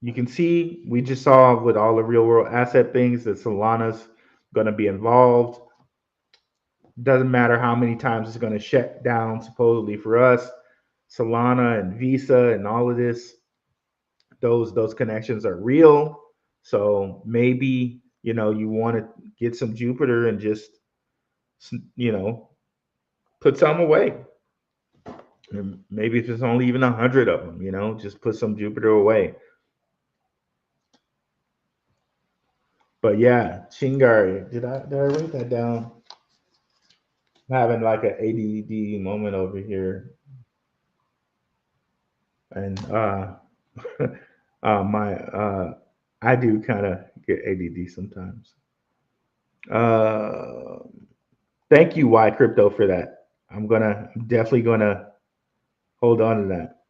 you can see we just saw with all the real world asset things that Solana's going to be involved. Doesn't matter how many times it's going to shut down supposedly for us. Solana and Visa and all of this, those connections are real. So maybe you want to get some Jupiter and just you know put some away. And maybe if it's only even 100 of them, just put some Jupiter away. But yeah, Chingari, did I write that down? I'm having like an ADD moment over here, and my I do kind of get ADD sometimes. Uh, Thank you, Y Crypto, for that. I'm definitely gonna hold on to that.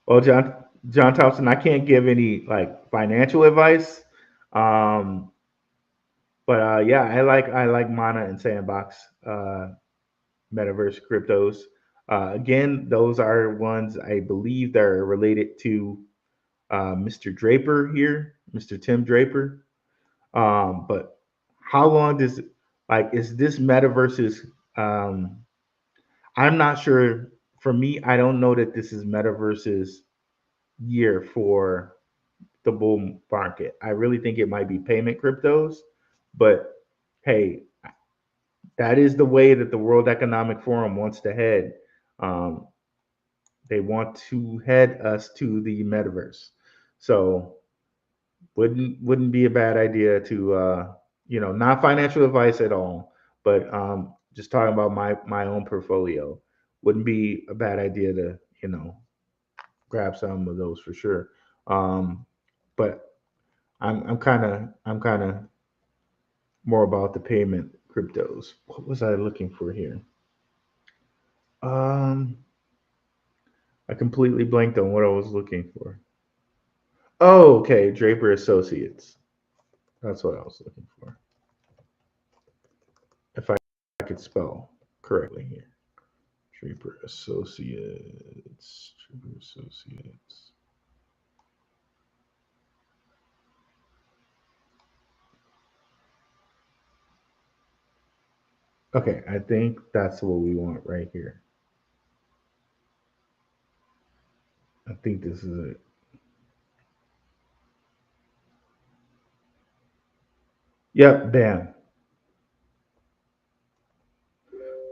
Well, John Thompson, I can't give any like financial advice. Um, but yeah, I like Mana and Sandbox. metaverse cryptos. Again, those are ones I believe that are related to Mr. Draper here, Mr. Tim Draper. But how long does is this metaverse's? Um, I'm not sure. For me, I don't know that this is metaverse's year for the bull market. I really think it might be payment cryptos, but hey, that is the way that the World Economic Forum wants to head. Um, they want to head us to the metaverse. So wouldn't be a bad idea to not financial advice at all, but just talking about my own portfolio. Wouldn't be a bad idea to grab some of those for sure. But I'm kind of more about the payment cryptos. What was I looking for here? Um, I completely blanked on what I was looking for. Oh, okay, Draper Associates. That's what I was looking for. If I could spell correctly here. Draper Associates. Draper Associates. Okay, I think that's what we want right here. I think this is it. Yep, bam.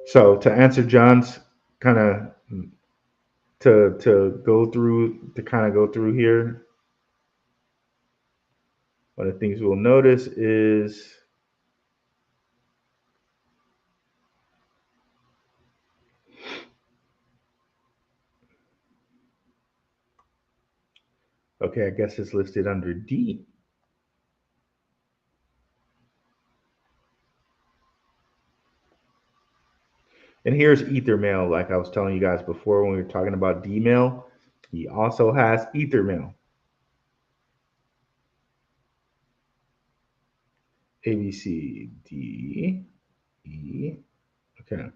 So to answer John's kind of to kind of go through here, one of the things we'll notice is okay, I guess it's listed under D. And here's Ethermail, like I was telling you guys before when we were talking about Dmail. He also has Ethermail. A B C D E. Okay.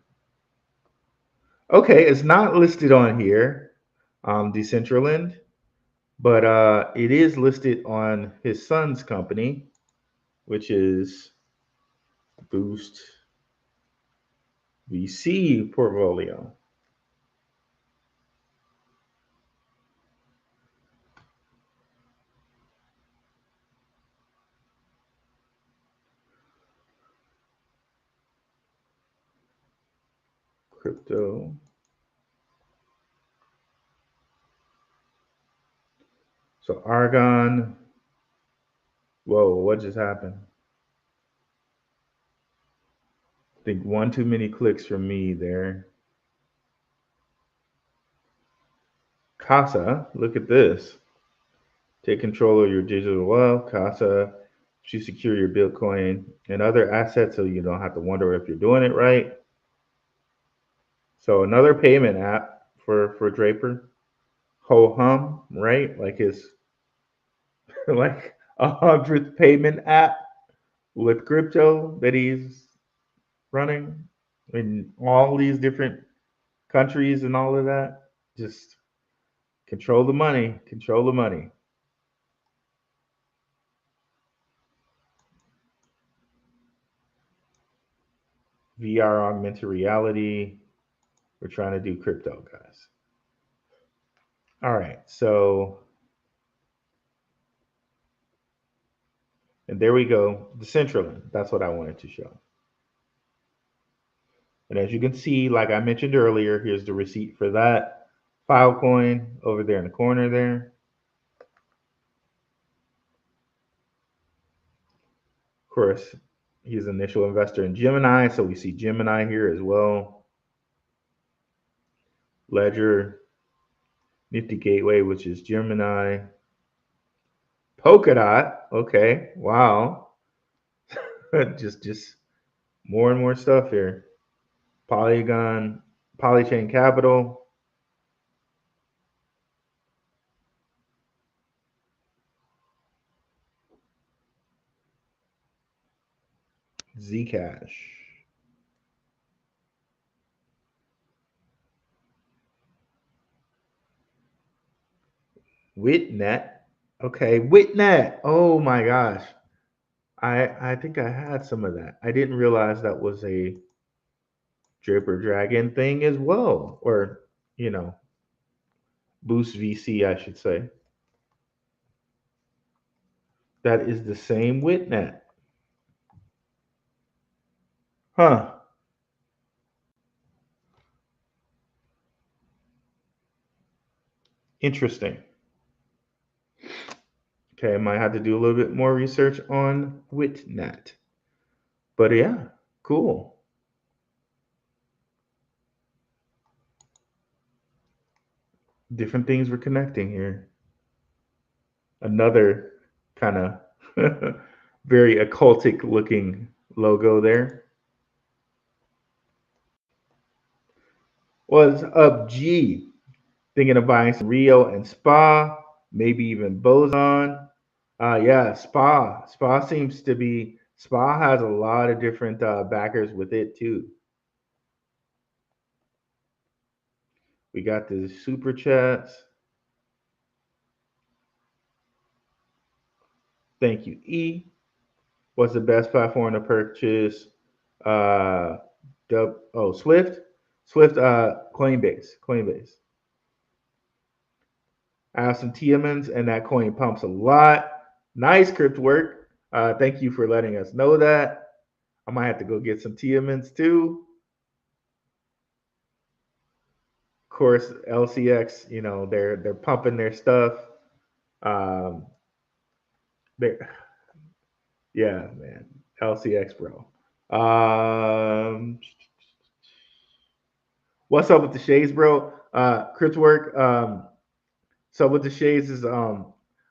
Okay, it's not listed on here, Decentraland, but it is listed on his son's company, which is Boost VC portfolio. Crypto. So Argon. Whoa, what just happened? I think one too many clicks from me there. Casa, look at this. Take control of your digital wealth. Casa, you secure your Bitcoin and other assets so you don't have to wonder if you're doing it right. So another payment app for Draper. Ho hum, right? Like his like 100th payment app with crypto that he's running in all these different countries and all of that. Just control the money, control the money. VR augmented reality. We're trying to do crypto, guys. All right, so and there we go. The Decentraland. That's what I wanted to show. And as you can see, like I mentioned earlier, here's the receipt for that Filecoin over there in the corner there. Of course, he's an initial investor in Gemini, so we see Gemini here as well. Ledger, Nifty Gateway, which is Gemini. Polkadot, okay, wow. just more and more stuff here. Polygon, Polychain Capital, Zcash. Witnet. Okay, Witnet. Oh my gosh. I think I had some of that. I didn't realize that was a Draper Dragon thing as well. Or, you know, Boost VC, I should say. That is the same Witnet. Huh. Interesting. Okay, I might have to do a little bit more research on Witnet. But yeah, cool. Different things we're connecting here. Another kind of very occultic looking logo there. What's up, G? Thinking of buying some Rio and Spa, maybe even Boson. Yeah, Spa. Spa seems to be, Spa has a lot of different backers with it too. We got the super chats. Thank you, E. What's the best platform to purchase? Uh, Swift, Swift, Coinbase, Coinbase. I have some Tiamons, and that coin pumps a lot. Nice crypt work. Thank you for letting us know that. I might have to go get some Tiamons too. Of course, LCX, they're pumping their stuff. Um, they Yeah, man, LCX, bro. Um, what's up with the shades, bro? Crypt work. So with the shades is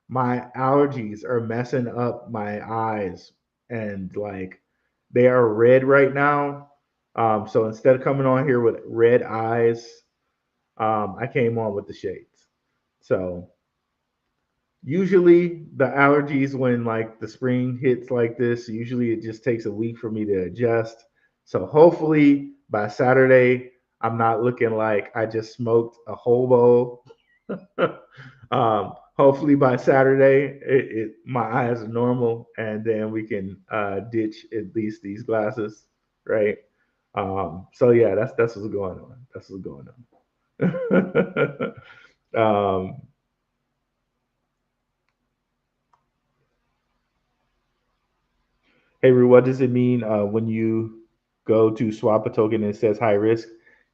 my allergies are messing up my eyes, and like they are red right now. So instead of coming on here with red eyes, I came on with the shades. So usually the allergies when like the spring hits like this, usually it just takes a week for me to adjust. So hopefully by Saturday, I'm not looking like I just smoked a whole bowl. Hopefully by Saturday, my eyes are normal, and then we can ditch at least these glasses, right? So yeah, that's what's going on. That's what's going on. um, hey, Ru, what does it mean when you go to swap a token and it says high risk?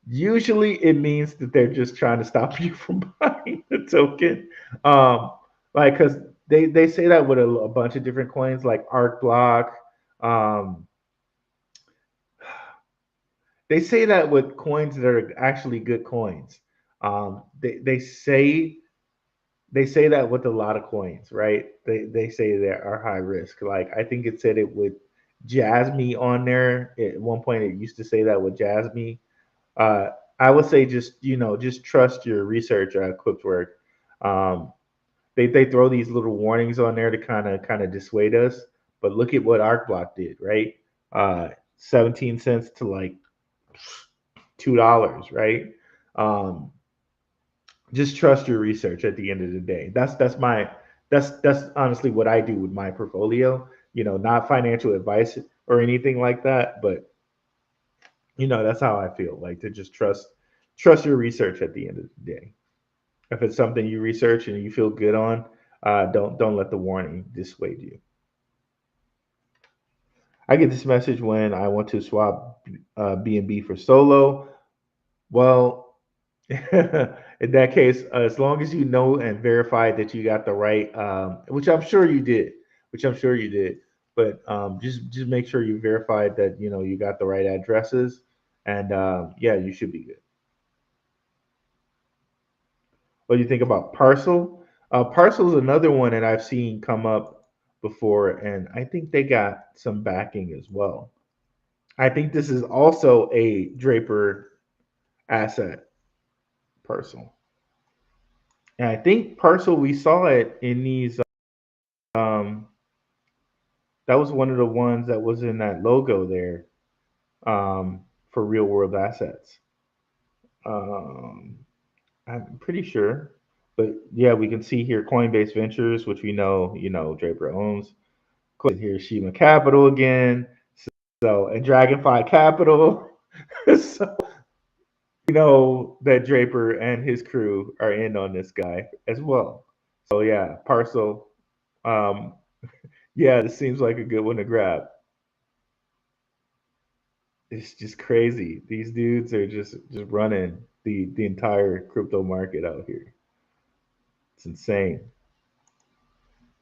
Usually, it means that they're just trying to stop you from buying the token. Um, like, because they say that with a bunch of different coins, like Arc Block. Um, they say that with coins that are actually good coins. They say that with a lot of coins, right? They say they are high risk. Like I think it said it with Jasmy on there. At one point, it used to say that with Jasmy. Uh, I would say just trust your research at Clipswork. Um, they throw these little warnings on there to kind of dissuade us. But look at what ArcBlock did, right? 17 cents to like $2, right? Um, just trust your research at the end of the day. That's honestly what I do with my portfolio. Not financial advice or anything like that, but that's how I feel. Like to just trust your research at the end of the day. If it's something you research and you feel good on, don't let the warning dissuade you. I get this message when I want to swap BNB for Solo. Well, in that case, as long as you know and verify that you got the right, which I'm sure you did, but just make sure you verified that you got the right addresses, and yeah, you should be good. What do you think about Parcel? Parcel is another one that I've seen come up before, and I think they got some backing as well. I think this is also a Draper asset, Parcel. And I think Parcel, we saw it in these. Um, that was one of the ones that was in that logo there for real world assets. Um, I'm pretty sure. But yeah, we can see here Coinbase Ventures, which we know, Draper owns. Here's Shima Capital again. So, and Dragonfly Capital. So we know that Draper and his crew are in on this guy as well. So yeah, Parcel. Um, yeah, this seems like a good one to grab. It's just crazy. These dudes are just running the entire crypto market out here. It's insane.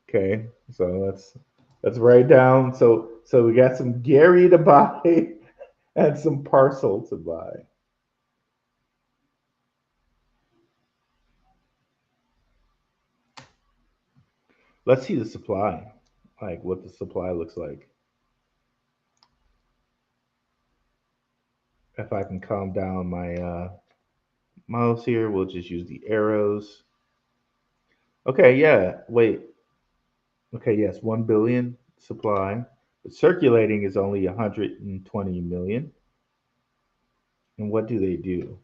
Okay, so let's write down. So we got some Gary to buy and some Parcel to buy. Let's see the supply, like what the supply looks like. If I can calm down my mouse here, we'll just use the arrows. Okay, yeah. Wait. Okay, yes, 1 billion supply. But circulating is only 120 million. And what do they do?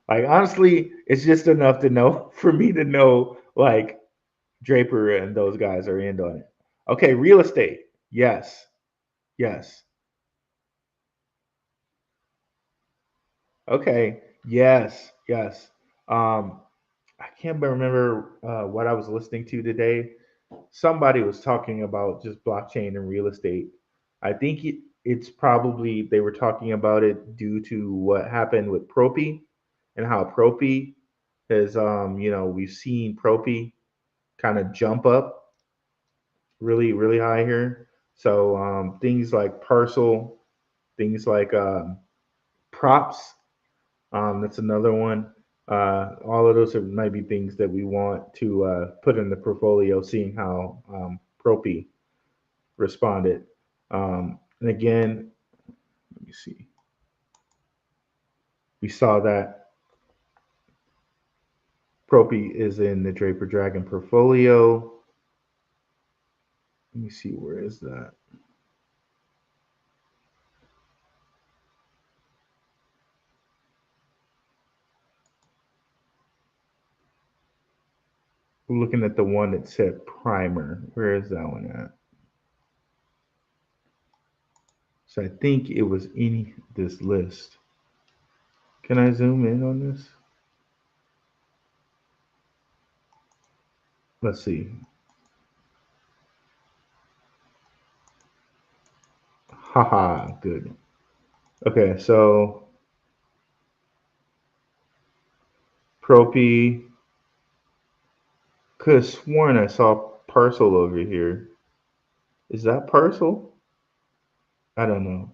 Like honestly, it's just enough to know for me to know like Draper and those guys are in on it. Okay, real estate. Yes. Yes. Okay. Yes. Yes. Um I can't remember what I was listening to today. Somebody was talking about just blockchain and real estate. I think it's probably they were talking about it due to what happened with Propi and how Propi has, we've seen Propi kind of jump up really, really high here. So things like Parcel, things like props, that's another one. All of those might be things that we want to put in the portfolio, seeing how Propi responded. And again, let me see. We saw that Propi is in the Draper Dragon portfolio. Let me see, where is that? We're looking at the one that said primer. Where is that one at? So I think it was in this list. Can I zoom in on this? Let's see. Haha, good. Okay, so Propi. Could have sworn I saw Parcel over here. Is that Parcel? I don't know.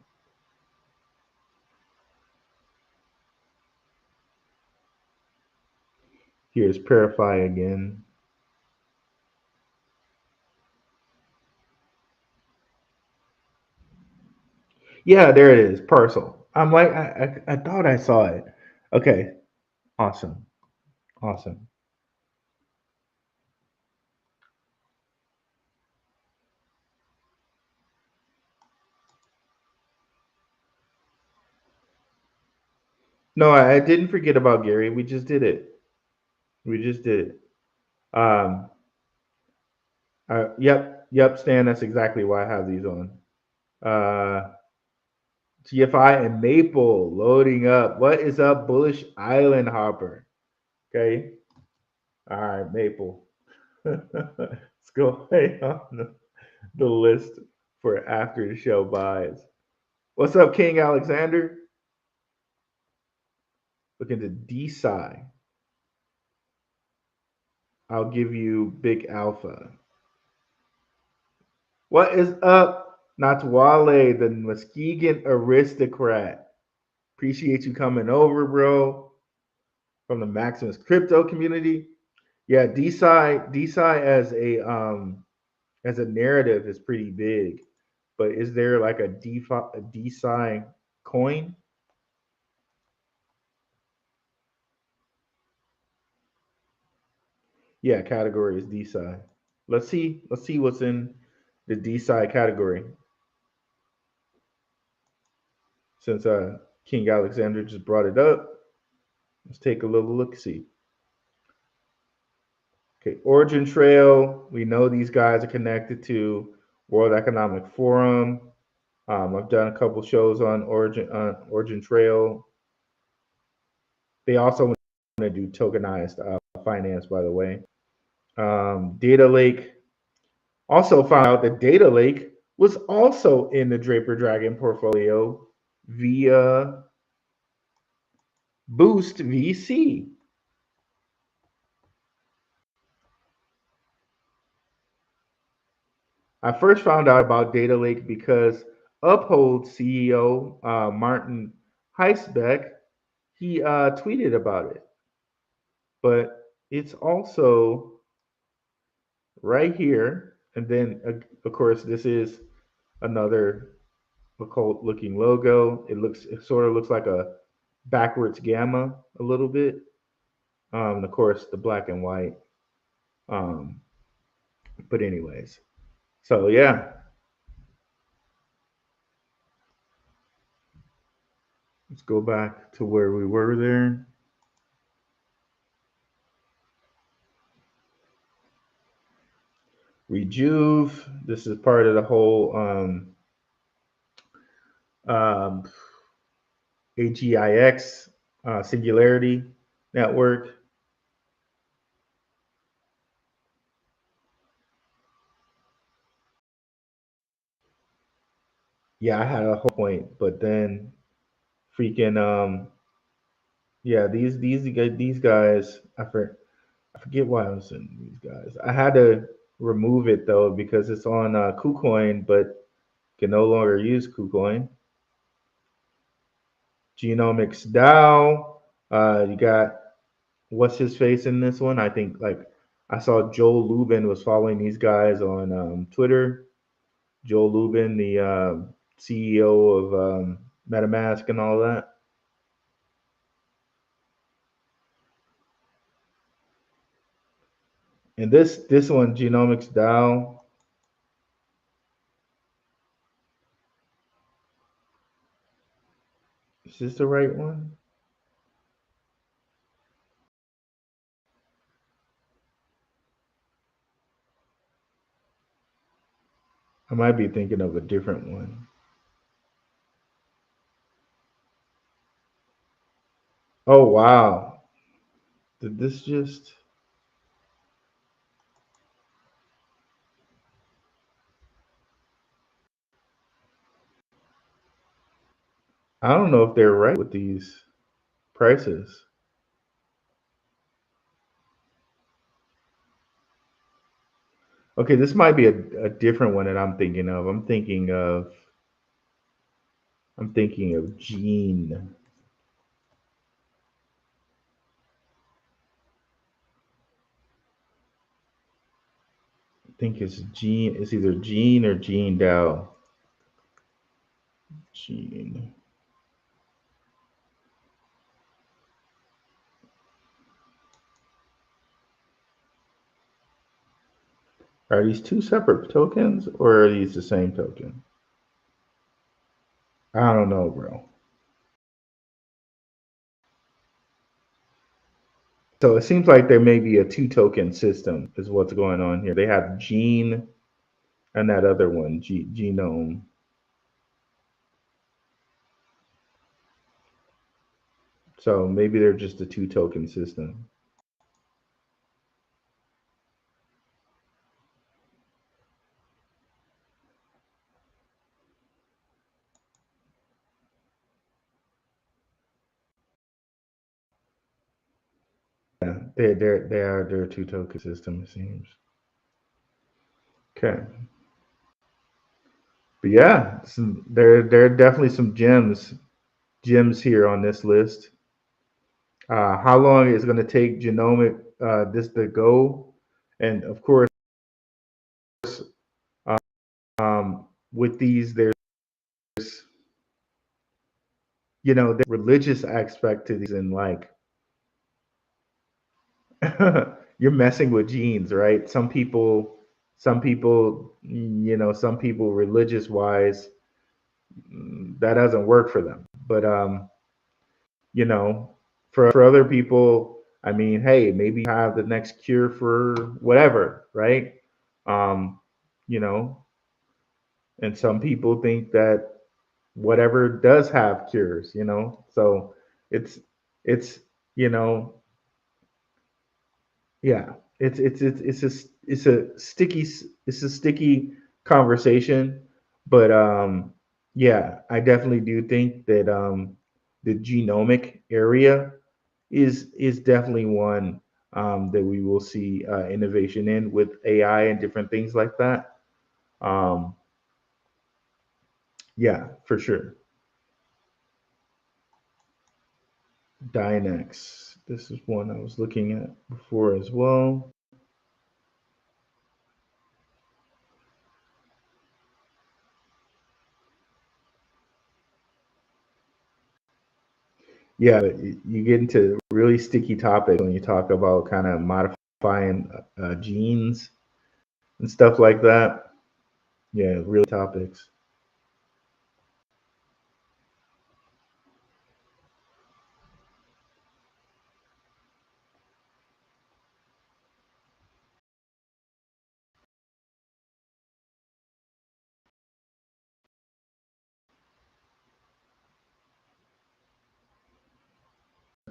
Here's Purify again. Yeah, there it is, Parcel. I'm like, I thought I saw it. Okay, awesome, awesome. No, I didn't forget about Gary. We just did it. We just did it. Um, yep, Stan. That's exactly why I have these on. Uh, GFI and Maple loading up. What is up, Bullish Island Hopper? Okay. All right, Maple. Let's go ahead on the list for after the show buys. What's up, King Alexander? Looking to DSI. I'll give you Big Alpha. What is up, Natwale, the Muskegon aristocrat? Appreciate you coming over, bro. From the Maximus crypto community. Yeah, DSI as a narrative is pretty big. But is there like a DeFi coin? Yeah, category is DeFi. Let's see what's in the DeFi category. Since King Alexander just brought it up, let's take a little look see. Okay, Origin Trail. We know these guys are connected to World Economic Forum. I've done a couple shows on Origin Trail. They also want to do tokenized finance, by the way. Data Lake. Also found out that Data Lake was also in the Draper Dragon portfolio via Boost VC. I first found out about Data Lake because Uphold CEO Martin Heisbeck, he tweeted about it. But it's also right here. And then, of course, this is another occult looking logo. It sort of looks like a backwards gamma a little bit. And of course, the black and white. Um, but anyways, so yeah, let's go back to where we were there. Rejuve. This is part of the whole um, AGIX Singularity Network. Yeah, I had a whole point, but then freaking yeah, these guys, I forget why I was in these guys. I had to remove it though because it's on KuCoin, but can no longer use KuCoin. Genomics DAO. You got what's his face in this one? I think like I saw Joel Lubin was following these guys on Twitter. Joel Lubin, the CEO of MetaMask and all that. And this one, Genomics DAO, is this the right one? I might be thinking of a different one. Oh wow. Did this just I don't know if they're right with these prices. Okay, this might be a different one that I'm thinking of. I'm thinking of Gene. I think it's Gene. It's either Gene or Gene Dow. Gene. Are these two separate tokens or are these the same token? I don't know, bro. So it seems like there may be a two token system, is what's going on here. They have Gene and that other one, Genome. So maybe they're just a two token system. Yeah, they're a two token system, it seems. Okay. But yeah, there are definitely some gems here on this list. How long is going to take genomic this to go? And of course, with these, there's the religious aspect to these, and like you're messing with genes, right? Some people religious wise, that doesn't work for them. But you know, for other people, I mean, hey, maybe have the next cure for whatever, right? Um, you know, and some people think that whatever does have cures, so it's it's you know yeah, it's a sticky conversation, but yeah, I definitely do think that the genomic area is definitely one that we will see innovation in with AI and different things like that. Um, yeah, for sure. Dynex. This is one I was looking at before as well. Yeah, you get into really sticky topics when you talk about kind of modifying genes and stuff like that. Yeah, really topics.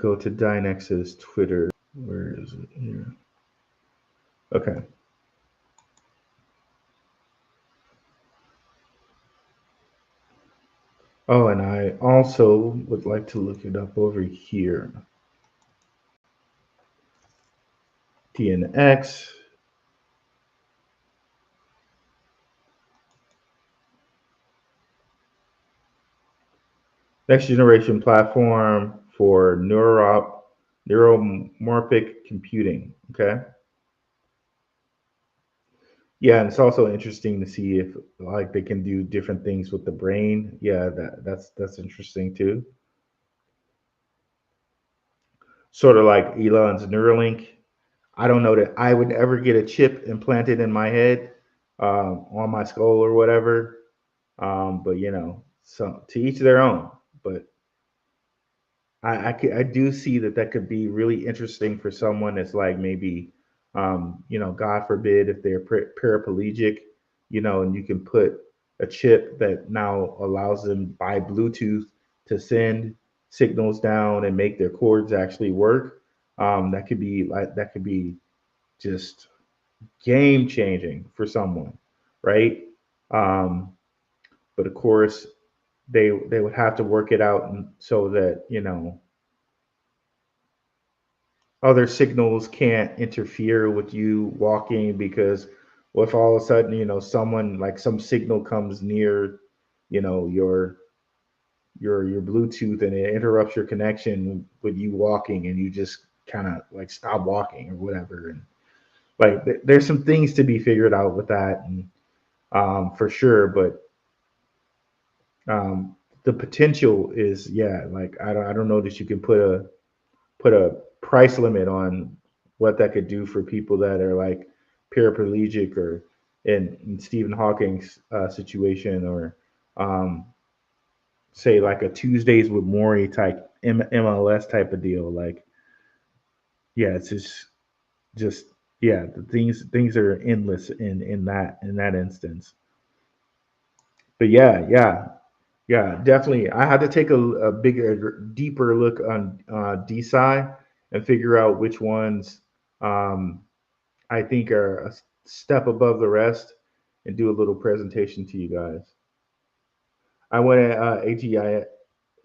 Go to Dynex's Twitter. Where is it here? Okay. Oh, and I also would like to look it up over here. DNX. Next generation platform for neuromorphic computing. Okay. Yeah, and it's also interesting to see if like they can do different things with the brain. Yeah, that's interesting too. Sort of like Elon's Neuralink. I don't know that I would ever get a chip implanted in my head, on my skull or whatever. But so to each their own. But I do see that that could be really interesting for someone that's like maybe, God forbid if they're paraplegic, and you can put a chip that now allows them by Bluetooth to send signals down and make their cords actually work. That could be just game changing for someone, right? Um, but of course, they would have to work it out so that other signals can't interfere with you walking because if all of a sudden someone like some signal comes near your your Bluetooth and it interrupts your connection with you walking and you just kind of like stop walking or whatever and like there's some things to be figured out with that and for sure but the potential is yeah like I don't know that you can put a price limit on what that could do for people that are like paraplegic or in Stephen Hawking's situation or um, say like a Tuesdays with Maury type MLS type of deal. Like, yeah, it's just yeah, the things are endless in that instance. But yeah, definitely. I had to take a bigger, deeper look on DeSci and figure out which ones um, I think are a step above the rest and do a little presentation to you guys. I went at AGI,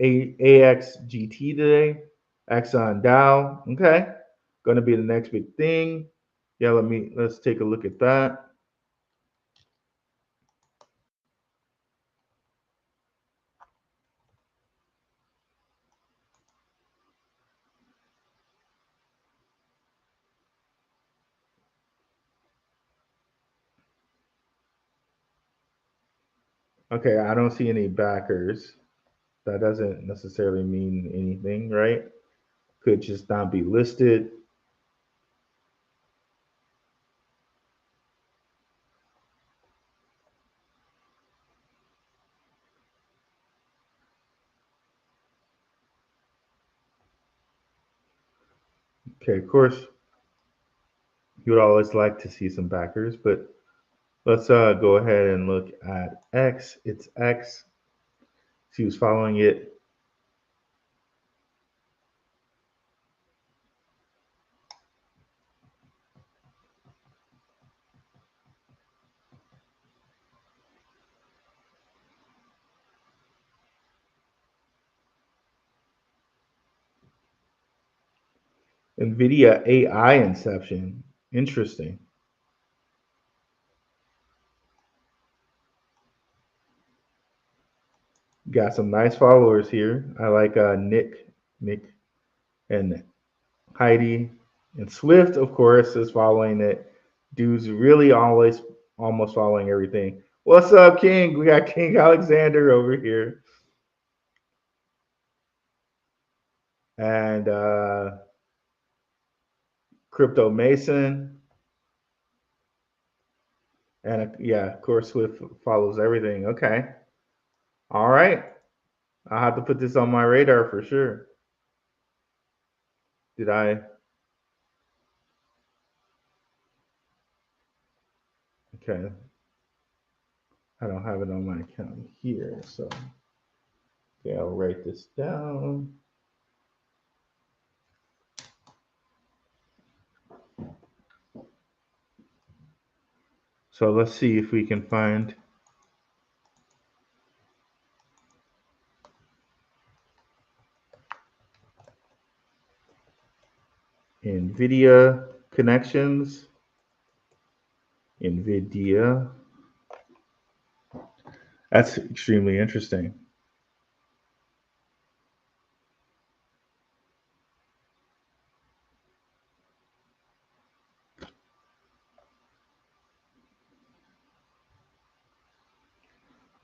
AXGT today, Axon Dow. Okay, going to be the next big thing. Yeah, let's take a look at that. Okay, I don't see any backers. That doesn't necessarily mean anything, right? Could just not be listed. Okay, of course, you would always like to see some backers, but let's go ahead and look at X. It's X. She was following it. NVIDIA AI inception. Interesting. Got some nice followers here. I like Nick, and Heidi, and Swift, of course, is following it. Dude's really always almost following everything. What's up, King? We got King Alexander over here, and Crypto Mason, and yeah, of course, Swift follows everything. Okay, all right. I'll have to put this on my radar for sure. Did I? Okay, I don't have it on my account here, so okay, I'll write this down. So let's see if we can find NVIDIA connections. NVIDIA. That's extremely interesting.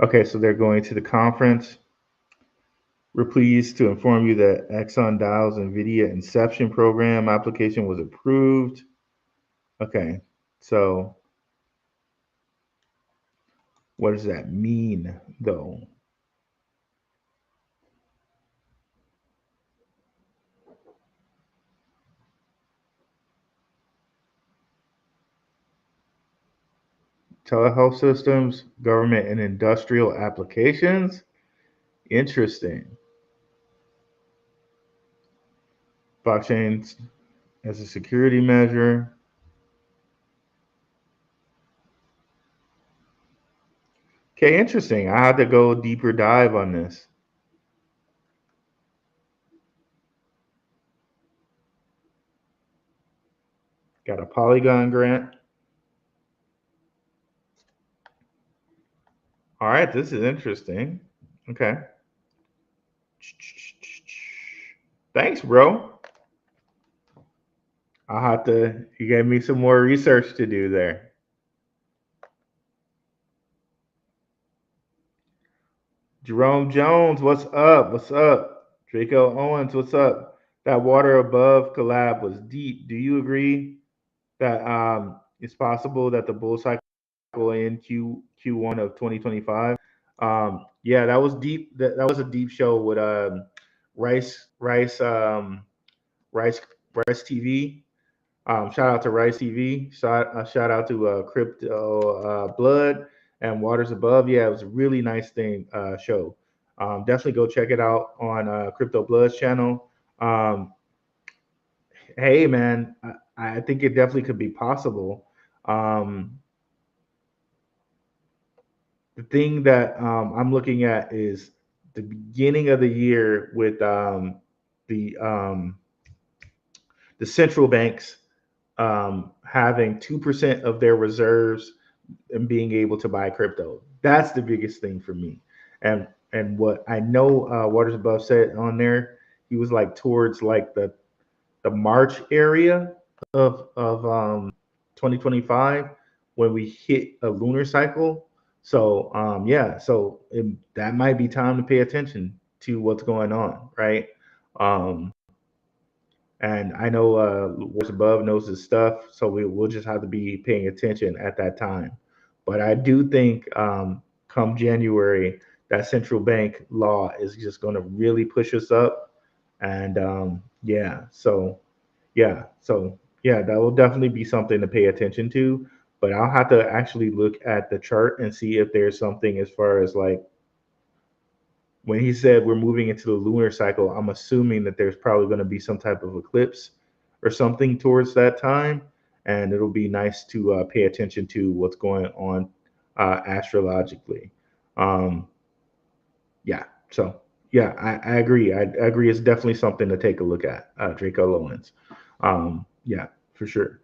Okay, so they're going to the conference. We're pleased to inform you that Exxon Dow's NVIDIA Inception Program application was approved. Okay, so what does that mean, though? Telehealth systems, government and industrial applications? Interesting. Blockchains as a security measure. Okay, interesting. I have to go deeper dive on this. Got a Polygon grant. All right, this is interesting. Okay. Thanks, bro. I'll have to, you gave me some more research to do there. Jerome Jones, what's up? What's up? Draco Owens, what's up? That water above collab was deep. Do you agree that it's possible that the bull cycle in Q1 of 2025? Yeah, that was deep. That was a deep show with Rice Rice Rice Rice TV. Shout out to Rice TV. Shout out to Crypto Blood and Waters Above. Yeah, it was a really nice show. Definitely go check it out on Crypto Blood's channel. Hey, man, I think it definitely could be possible. Um, the thing that I'm looking at is the beginning of the year with the um, the central banks having 2% of their reserves and being able to buy crypto. That's the biggest thing for me. And what I know Waters Above said on there, he was like towards like the March area of 2025 when we hit a lunar cycle. So yeah, so that might be time to pay attention to what's going on, right? Um, and I know what's above knows his stuff, so we'll just have to be paying attention at that time. But I do think come January, that central bank law is just going to really push us up, and yeah, so Yeah. So yeah, that will definitely be something to pay attention to. But I'll have to actually look at the chart and see if there's something as far as like when he said we're moving into the lunar cycle, I'm assuming that there's probably going to be some type of eclipse or something towards that time. And it'll be nice to pay attention to what's going on astrologically. Um, yeah. So, yeah, I agree. I agree. It's definitely something to take a look at, Draco Lowlands. Yeah, for sure.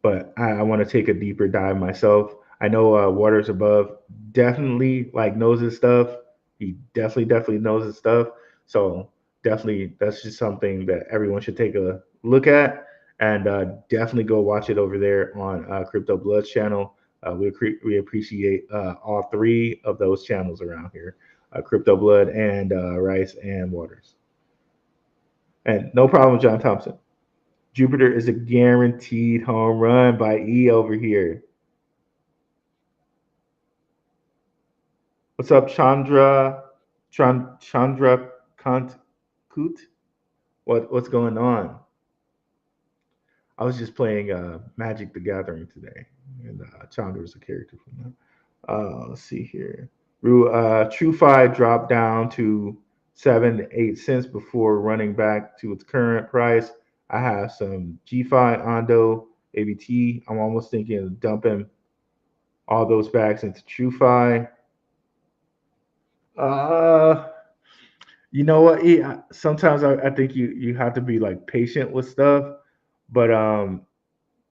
But I want to take a deeper dive myself. I know Waters Above definitely like knows his stuff. He definitely knows his stuff. So definitely that's just something that everyone should take a look at, and definitely go watch it over there on Crypto Blood's channel. We appreciate all three of those channels around here, Crypto Blood and Rice and Waters. And no problem, John Thompson. Jupiter is a guaranteed home run by E over here. What's up, Chandra? Chandra Kant Koot? What's going on? I was just playing Magic the Gathering today, and Chandra was a character from that. Let's see here. TrueFi dropped down to 7 to 8 cents before running back to its current price. I have some GFi, Ondo, ABT. I'm almost thinking of dumping all those bags into TrueFi. Uh, you know what? Sometimes I think you have to be like patient with stuff, but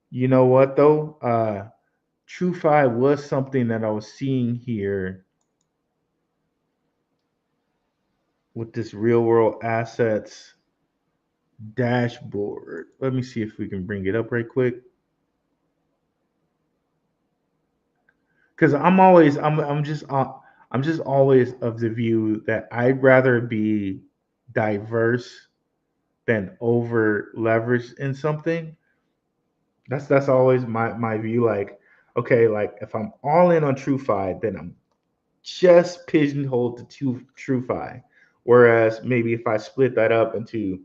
you know what though? TrueFi was something that I was seeing here with this real world assets dashboard. Let me see if we can bring it up right quick. Because I'm just always of the view that I'd rather be diverse than over leveraged in something. That's always my view. Like, okay, like if I'm all in on TrueFi, then I'm just pigeonholed to TrueFi. Whereas maybe if I split that up into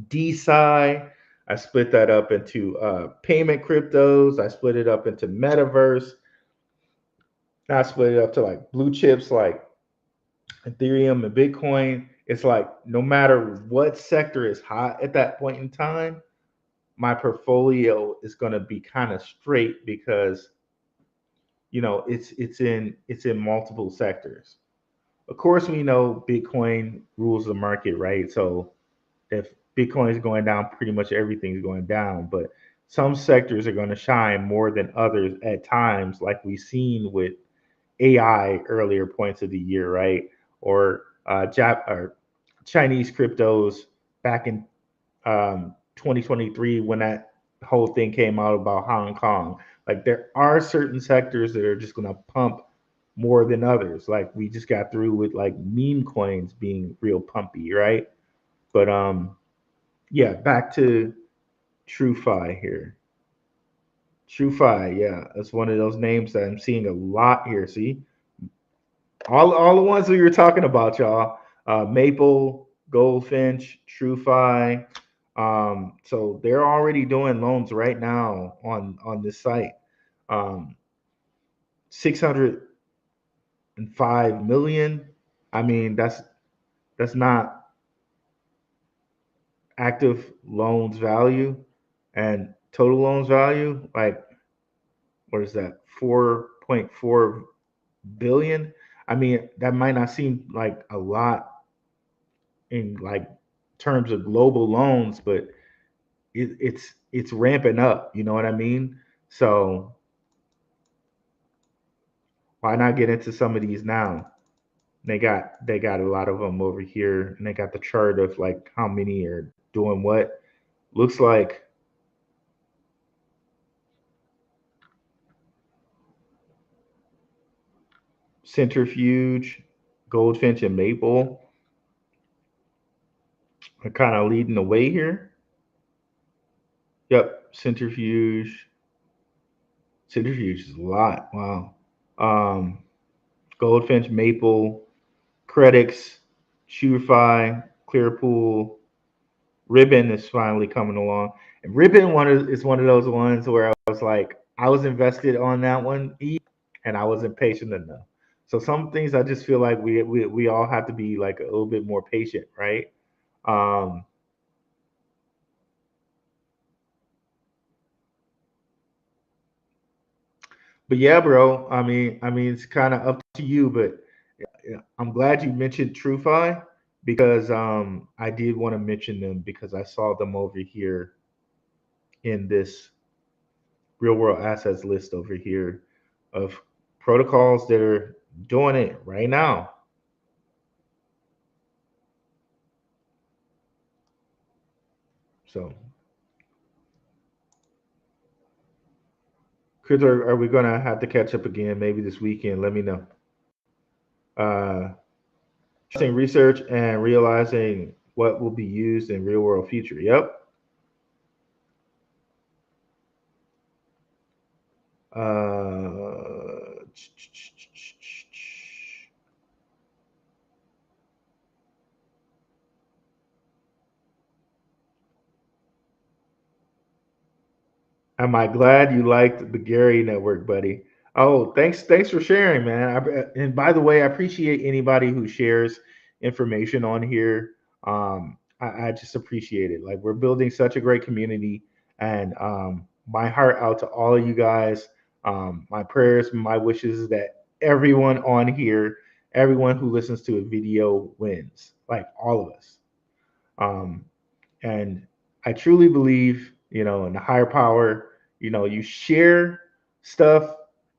DeSci, I split that up into payment cryptos, I split it up into metaverse, I split it up to like blue chips like Ethereum and Bitcoin. It's like no matter what sector is hot at that point in time, my portfolio is going to be kind of straight because it's in multiple sectors. Of course, we know Bitcoin rules the market, right? So if Bitcoin is going down, pretty much everything's going down. But some sectors are going to shine more than others at times, like we've seen with AI earlier points of the year, right? Or or Chinese cryptos back in 2023 when that whole thing came out about Hong Kong. Like there are certain sectors that are just going to pump more than others. Like we just got through with like meme coins being real pumpy, right? But yeah, back to TrueFi here. TrueFi, yeah, that's one of those names that I'm seeing a lot here. See, all the ones we were talking about, y'all. Maple, Goldfinch, TrueFi. So they're already doing loans right now on this site. 605 million. I mean, that's not active loans value and total loans value. Like, what is that? 4.4 billion. I mean, that might not seem like a lot in like terms of global loans, but it's ramping up. You know what I mean? So why not get into some of these now? They got a lot of them over here, and they got the chart of like how many are doing what. Looks like Centrifuge, Goldfinch, and Maple are kind of leading the way here. Yep, Centrifuge is a lot. Wow. Um, Goldfinch, Maple, Credix, Shurify, Clearpool. Ribbon is finally coming along, and Ribbon is one of those ones where I was like, I was invested on that one, and I wasn't patient enough. So some things I just feel like we all have to be like a little bit more patient, right? Um, but yeah, bro. I mean, it's kind of up to you, but yeah, I'm glad you mentioned TrueFi because I did want to mention them because I saw them over here in this real world assets list over here of protocols that are doing it right now. So, Chris, are we gonna have to catch up again maybe this weekend? Let me know. Uh, research and realizing what will be used in real world future. Yep. Uh, Am I glad you liked the Gary network, buddy? Oh, thanks for sharing, man. And by the way, I appreciate anybody who shares information on here. I just appreciate it. Like we're building such a great community, and my heart out to all of you guys. My prayers, my wishes is that everyone on here, everyone who listens to a video wins, like all of us. Um, and I truly believe, in the higher power. You share stuff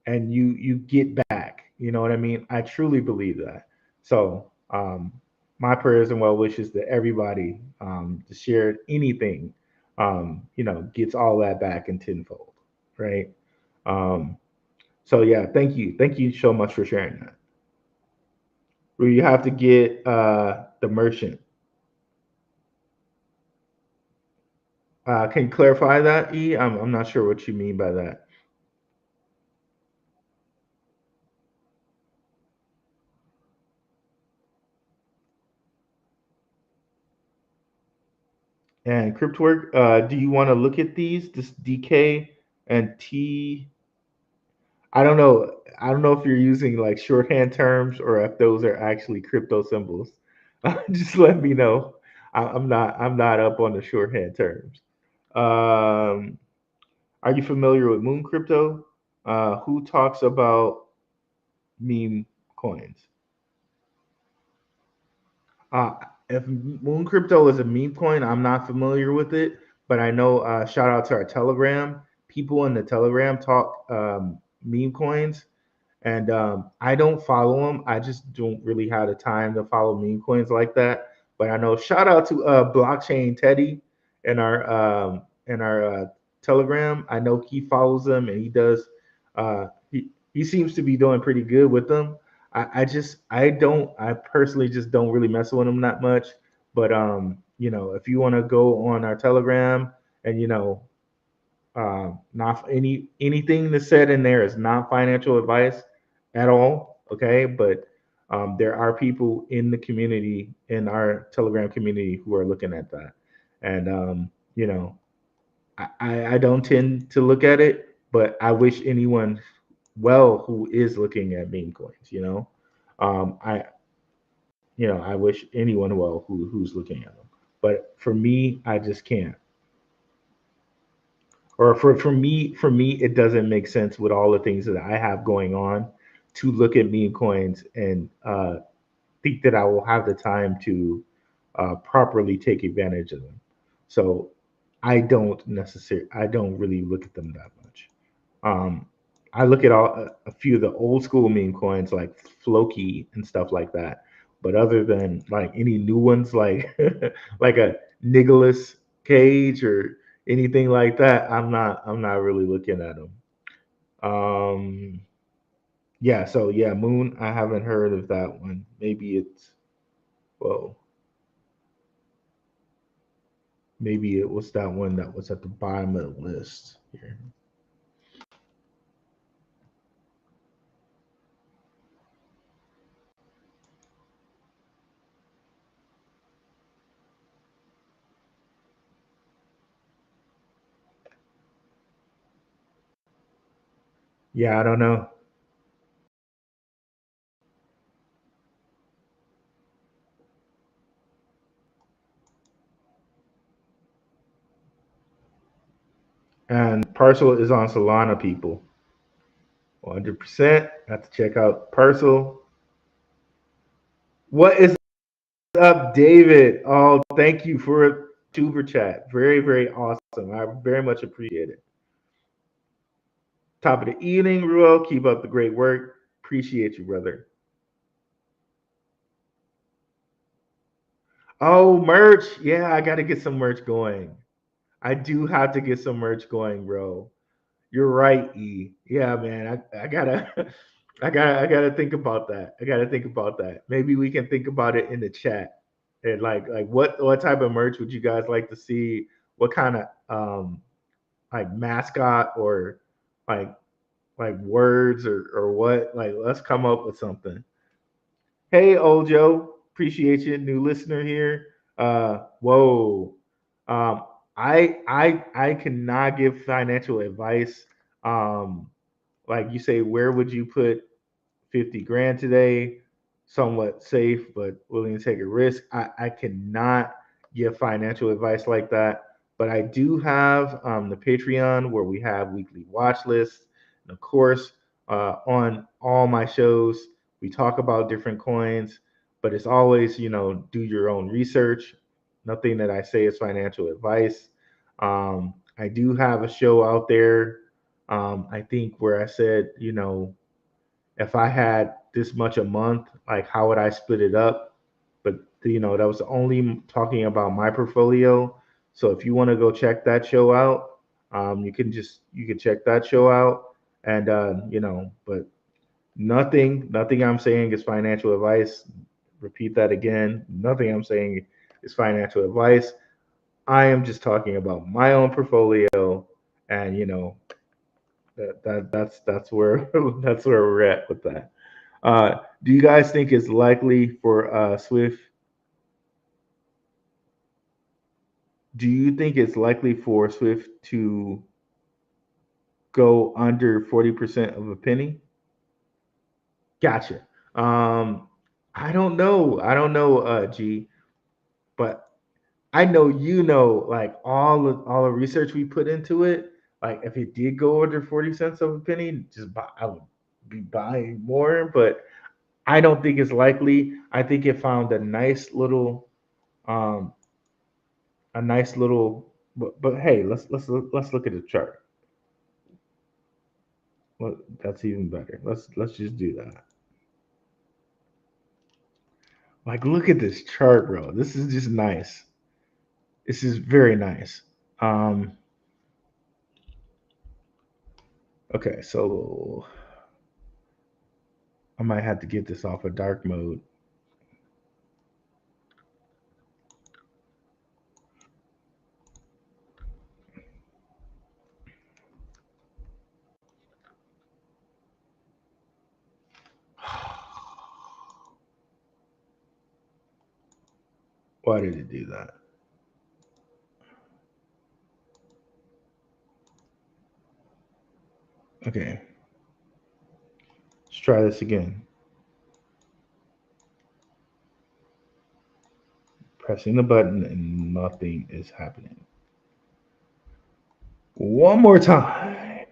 and you get back. You know what I mean? I truly believe that. So, my prayers and well wishes to everybody to share anything, gets all that back in tenfold, right? Um, so yeah, thank you so much for sharing that. Where you have to get the merchant. Can you clarify that, E? I'm not sure what you mean by that. And Cryptwork, do you want to look at these? This DK and T. I don't know. I don't know if you're using like shorthand terms or if those are actually crypto symbols. Just let me know. I'm not. I'm not up on the shorthand terms. Um, are you familiar with Moon Crypto? Who talks about meme coins? Uh, if Moon Crypto is a meme coin, I'm not familiar with it, but I know. Shout out to our Telegram. People in the Telegram talk meme coins, and I don't follow them. I just don't really have the time to follow meme coins like that. But I know. Shout out to Blockchain Teddy in our Telegram. I know he follows them, and he does. He seems to be doing pretty good with them. I personally just don't really mess with them that much. But if you want to go on our Telegram and not anything that's said in there is not financial advice at all. Okay, but there are people in the community in our Telegram community who are looking at that, and I don't tend to look at it, but I wish anyone well who is looking at meme coins. I I wish anyone well who's looking at them, but for me, I just can't. Or for me, it doesn't make sense with all the things that I have going on to look at meme coins and think that I will have the time to properly take advantage of them. So I don't really look at them that much. Um, I look at a few of the old school meme coins like Floki and stuff like that. But other than like any new ones like like a Nicholas Cage or anything like that, I'm not really looking at them. Um, yeah, so yeah, Moon, I haven't heard of that one. Maybe it's well, maybe it was that one that was at the bottom of the list here. Yeah, I don't know. And Parcel is on Solana, people. 100%. Have to check out Parcel. What is up, David? Oh, thank you for super chat. Very, very awesome. I very much appreciate it. Top of the evening, Ruel. Keep up the great work. Appreciate you, brother. Oh, merch. Yeah, I got to get some merch going. I do have to get some merch going, bro. You're right, E. Yeah, man. I gotta I gotta think about that. I gotta think about that. Maybe we can think about it in the chat. And like what type of merch would you guys like to see? What kind of like mascot or like like words or what? Like let's come up with something. Hey, old Joe, appreciate you, new listener here. Whoa, um, I cannot give financial advice. Um, like you say, where would you put 50 grand today? Somewhat safe, but willing to take a risk. I cannot give financial advice like that. But I do have the Patreon where we have weekly watch lists. And of course, on all my shows, we talk about different coins, but it's always, do your own research. Nothing that I say is financial advice. I do have a show out there, I think, where I said, if I had this much a month, like how would I split it up? But that was only talking about my portfolio. So if you want to go check that show out, you can check that show out, and but nothing I'm saying is financial advice. Repeat that again. Nothing I'm saying is financial advice. I am just talking about my own portfolio, and that's where that's where we're at with that. Do you guys think it's likely for Swift? Do you think it's likely for Swift to go under 40% of a penny? Gotcha. Um, I don't know. I don't know, G, but I know like all the research we put into it. Like if it did go under 40 cents of a penny, I would be buying more. But I don't think it's likely. I think it found um, a nice little. But hey, let's look at the chart. Well, that's even better. Let's just do that. Like, look at this chart, bro. This is just nice. This is very nice. Um, okay, so I might have to get this off of dark mode. Why did it do that? Okay, let's try this again. Pressing the button and nothing is happening. One more time.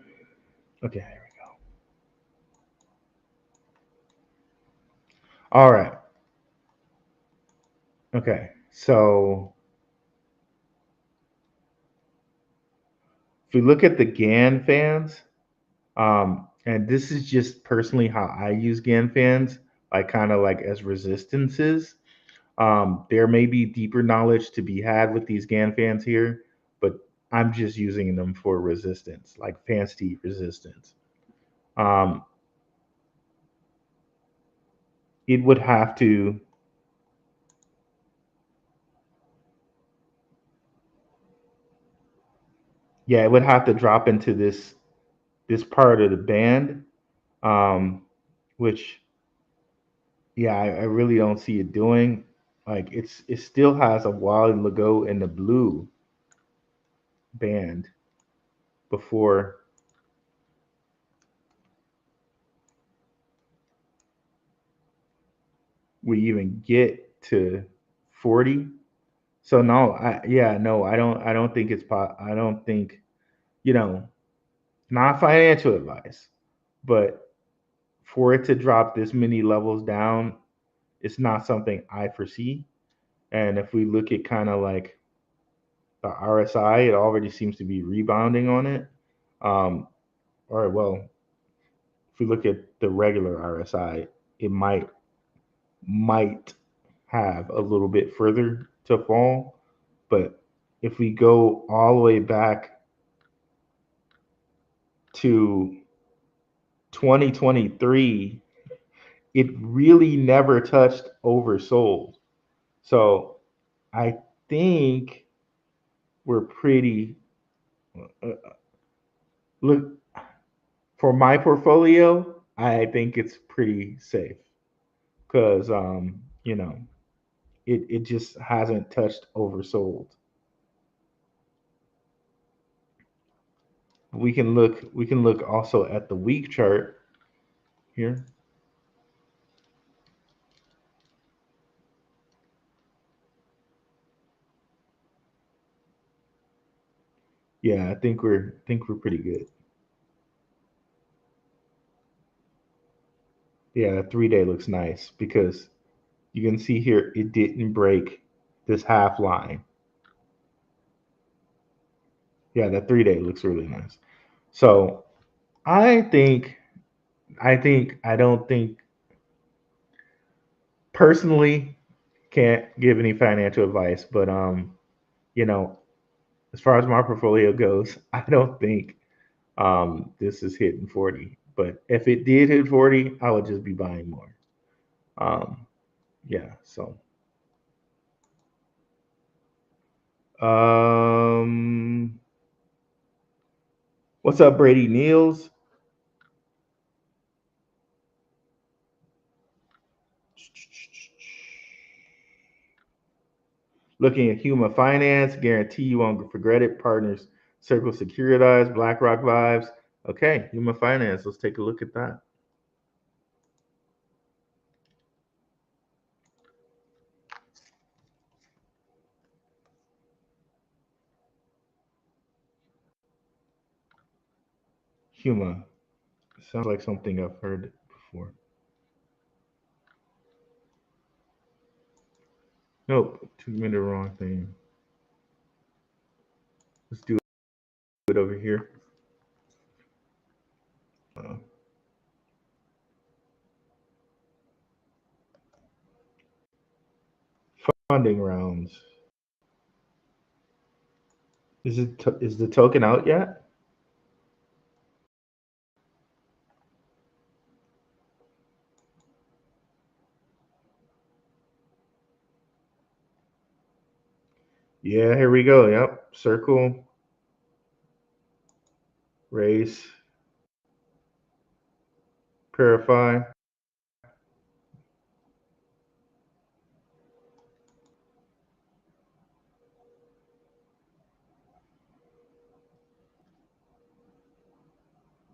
Okay, here we go. All right. Okay, so if we look at the GAN fans, and this is just personally how I use GAN fans, like kind of like as resistances. There may be deeper knowledge to be had with these GAN fans here, but I'm just using them for resistance, like fancy resistance. Um, it would have to, yeah, it would have to drop into this part of the band, um, which yeah, I really don't see it doing. Like it still has a while to go in the blue band before we even get to 40. So no, no, I don't think I don't think, you know, not financial advice, but for it to drop this many levels down, it's not something I foresee. And if we look at kind of like the RSI, it already seems to be rebounding on it. Um, or well, if we look at the regular RSI, it might have a little bit further to fall. But if we go all the way back to 2023, it really never touched oversold. So I think we're pretty look for my portfolio. I think it's pretty safe because it just hasn't touched oversold. We can look also at the week chart here. Yeah, I think we're pretty good. Yeah, the 3 day looks nice because you can see here it didn't break this half line. Yeah, that 3 day looks really nice. So I think I don't think personally can't give any financial advice, but you know, as far as my portfolio goes, I don't think this is hitting 40. But if it did hit 40, I would just be buying more. Um, yeah. So, um, what's up, Brady Niels? Looking at Human Finance, guarantee you won't regret it. Partners, Circle Securitized, BlackRock Vibes. Okay, Human Finance. Let's take a look at that. Huma. Sounds like something I've heard before. Nope, took me the wrong thing. Let's do it over here. Uh, funding rounds. Is the token out yet? Yeah, here we go. Yep. Circle, race, purify.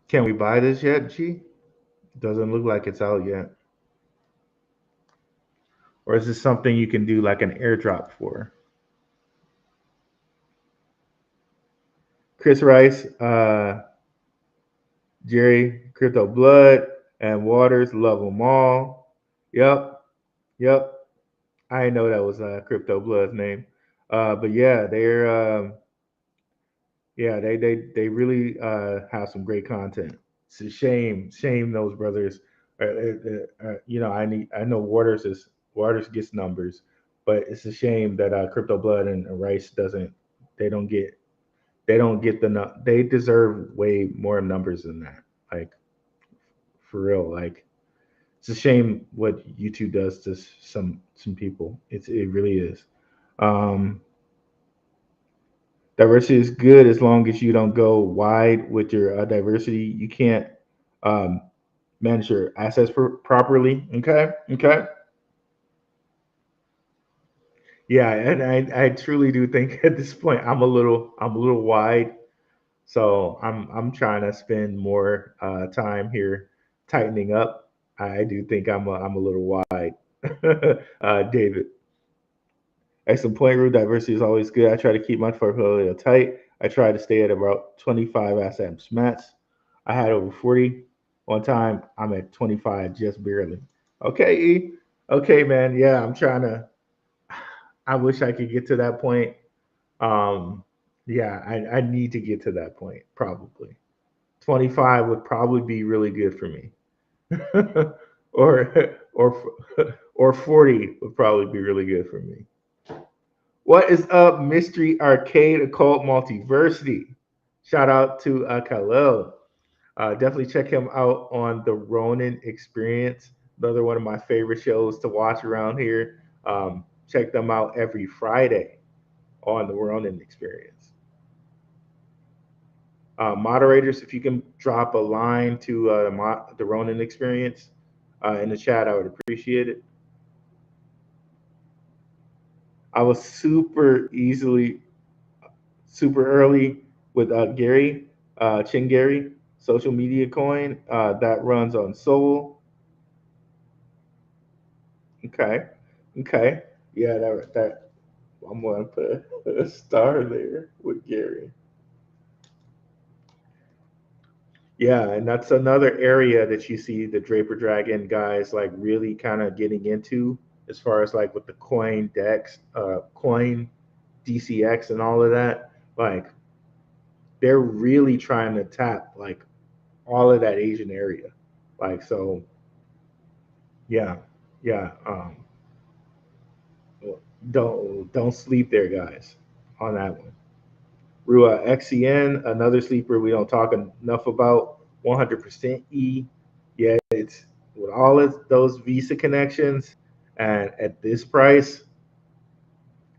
Can we buy this yet, G? Doesn't look like it's out yet. Or is this something you can do like an airdrop for? Chris Rice, Jerry, Crypto Blood, and Waters, love them all. Yep, yep. I didn't know that was Crypto Blood's name. But yeah, they really have some great content. It's a shame those brothers. I know Waters gets numbers, but it's a shame that Crypto Blood and Rice doesn't. They don't get they deserve way more numbers than that. Like for real, like it's a shame what YouTube does to some people. It really is. Um, Diversity is good as long as you don't go wide with your diversity. You can't um, manage your assets properly. Okay, okay. Yeah, and I truly do think at this point I'm a little wide. So I'm trying to spend more time here tightening up. I do think I'm a little wide. David. Excellent point. Root diversity is always good. I try to keep my portfolio tight. I try to stay at about 25 assets max. I had over 40 one time. I'm at 25 just barely. Okay, E. Okay, man. Yeah, I'm trying to. I wish I could get to that point. Um, yeah, I need to get to that point probably. 25 would probably be really good for me. or or 40 would probably be really good for me. What is up, Mystery Arcade Occult Multiversity? Shout out to Khalil. Definitely check him out on the Ronin Experience. Another one of my favorite shows to watch around here. Check them out every Friday on the Ronin Experience. Moderators, if you can drop a line to the Ronin Experience in the chat, I would appreciate it. I was super early with Gary, Chin Gary, social media coin that runs on Sol. Okay, okay, yeah, that I'm gonna put a star there with Gary. Yeah, and that's another area that you see the Draper Dragon guys like really kind of getting into as far as like with the coin decks, coin DCX and all of that. Like they're really trying to tap like all of that Asian area. Like so, yeah, yeah. Don't sleep there, guys, on that one. Rua XCN, another sleeper we don't talk enough about. 100% E. Yeah, it's with all of those Visa connections and at this price.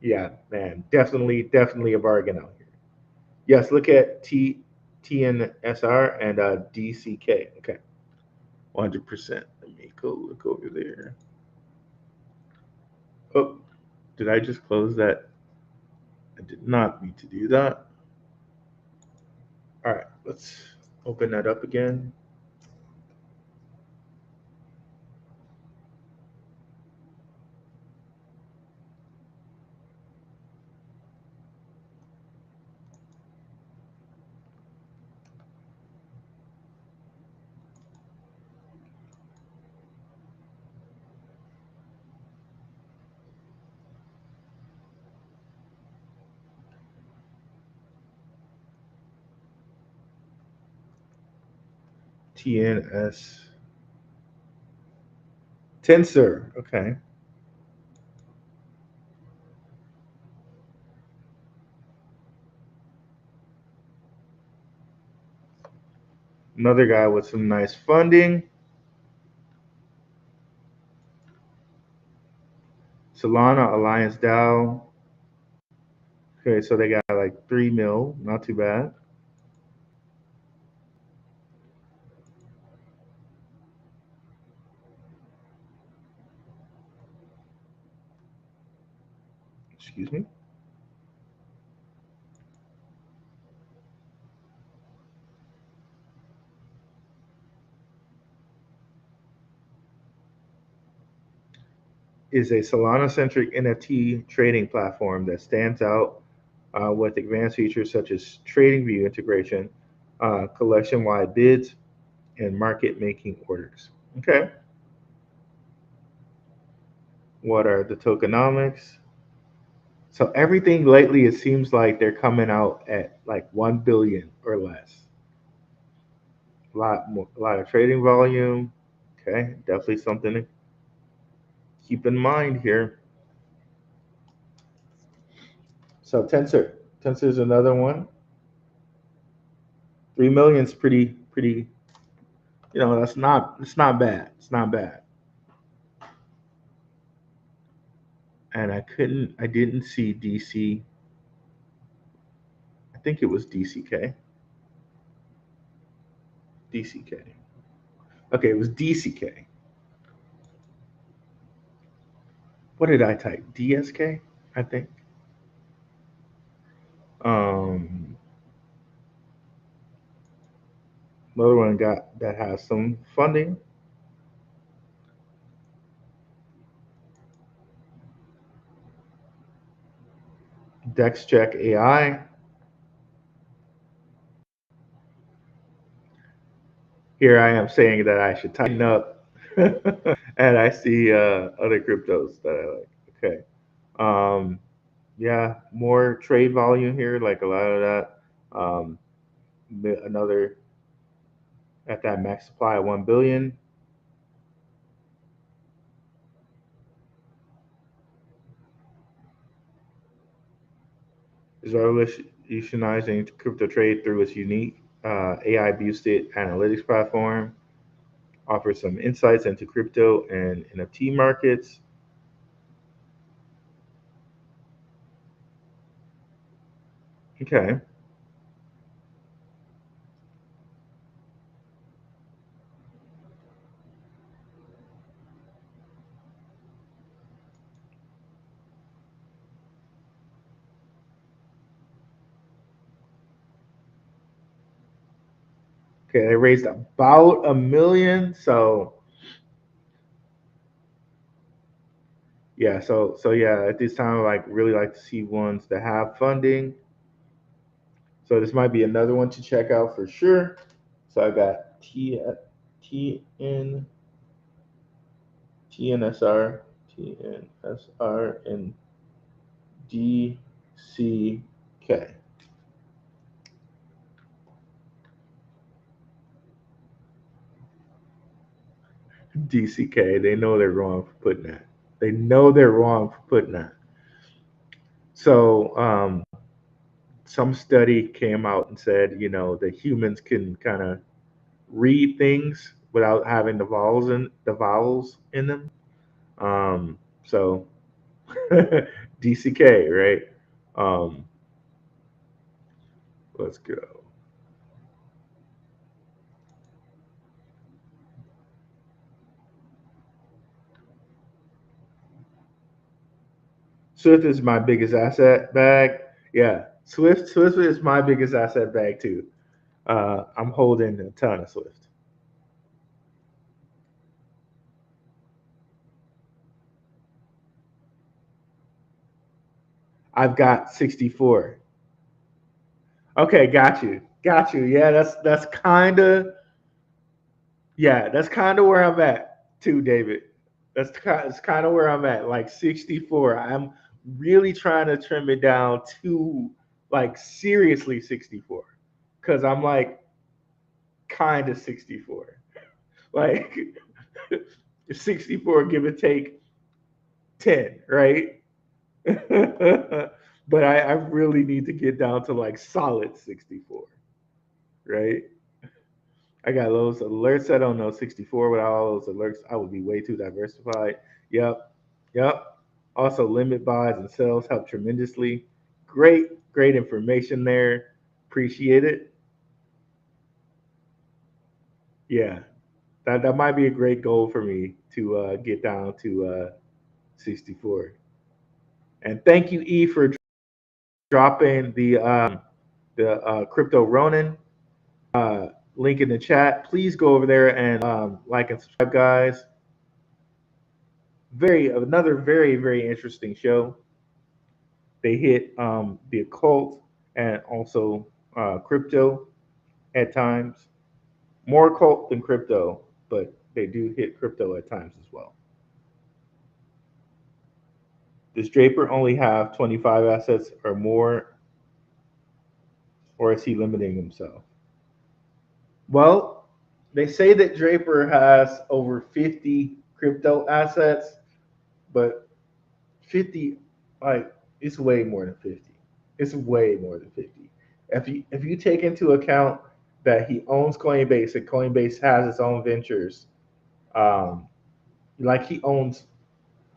Yeah, man, definitely a bargain out here. Yes, look at TNSR and DCK. Okay, 100%. Let me go look over there. Oh, did I just close that? I did not need to do that. All right, let's open that up again. TNS Tensor. Okay. Another guy with some nice funding. Solana Alliance DAO. Okay, so they got like 3 mil. Not too bad. Excuse me. Is a Solana centric NFT trading platform that stands out with advanced features such as trading view integration, collection wide bids, and market making orders. Okay. What are the tokenomics? So everything lately, it seems like they're coming out at like 1 billion or less. A lot of trading volume. Okay, definitely something to keep in mind here. So Tensor is another one. 3 million is pretty. You know, it's not bad. It's not bad. And I didn't see DC. I think it was DCK. DCK. Okay, it was DCK. What did I type? DSK, I think. Um, Another one got that has some funding. Dex check AI. Here I am saying that I should tighten up, and I see other cryptos that I like. Okay. Um, yeah, more trade volume here, like a lot of that. Um, another at that max supply of 1 billion. Is revolutionizing crypto trade through its unique AI boosted analytics platform. Offers some insights into crypto and NFT markets. Okay. Okay, they raised about 1 million. So yeah, so yeah, at this time I like really like to see ones that have funding. So this might be another one to check out for sure. So I got T N TNSR, TNSR, and DCK. DCK. They know they're wrong for putting that. They know they're wrong for putting that. So some study came out and said, that humans can kind of read things without having the vowels in them. So DCK, right? Um, let's go. Swift is my biggest asset bag. Yeah, Swift is my biggest asset bag too. I'm holding a ton of Swift. I've got 64. Okay, got you. Yeah, that's kind of where I'm at too, David. That's kind of where I'm at, like 64. I'm really trying to trim it down to like seriously 64, because I'm like kind of 64, like 64 give or take 10, right? But I really need to get down to like solid 64, right? I got those alerts set on those 64. Without all those alerts, I would be way too diversified. Yep. Yep. Also, limit buys and sells help tremendously. Great information there. Appreciate it. Yeah. That might be a great goal for me to get down to 64. And thank you, E, for dropping the crypto Ronin link in the chat. Please go over there and like and subscribe, guys. Another very interesting show. They hit the occult and also crypto at times. More occult than crypto, but they do hit crypto at times as well. Does Draper only have 25 assets or more, or is he limiting himself? Well, they say that Draper has over 50 crypto assets, but 50, like, it's way more than 50. It's way more than 50. If you take into account that he owns Coinbase and Coinbase has its own ventures, um, like he owns,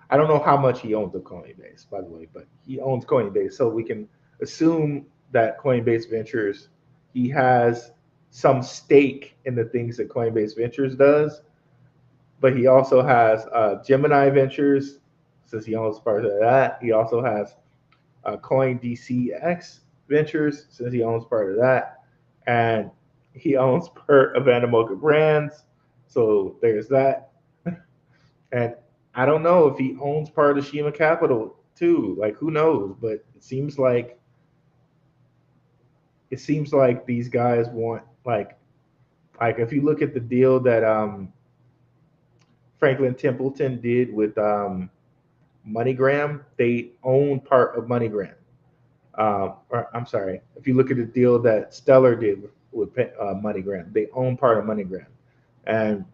I don't know how much he owns of Coinbase, by the way, but he owns Coinbase, so we can assume that Coinbase Ventures, he has some stake in the things that Coinbase Ventures does, but he also has Gemini Ventures, since he owns part of that. He also has Coin DCX Ventures, since he owns part of that, and he owns part of Animoca Brands, so there's that. And I don't know if he owns part of Shima Capital too. Like who knows? But it seems like these guys want like if you look at the deal that Franklin Templeton did with MoneyGram, they own part of MoneyGram. Or I'm sorry, if you look at the deal that Stellar did with MoneyGram, they own part of MoneyGram, and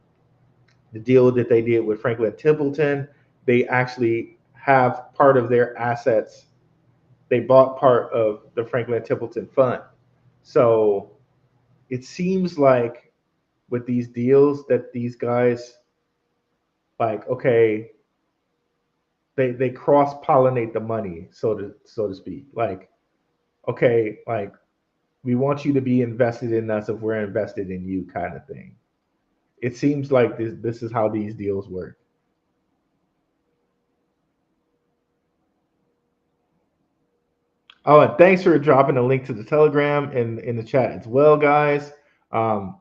the deal that they did with Franklin Templeton, they actually have part of their assets. They bought part of the Franklin Templeton fund. So it seems like with these deals that these guys like okay they cross pollinate the money so to speak like okay like we want you to be invested in us if we're invested in you kind of thing. It seems like this is how these deals work. Oh, and thanks for dropping a link to the Telegram in the chat as well, guys. Um,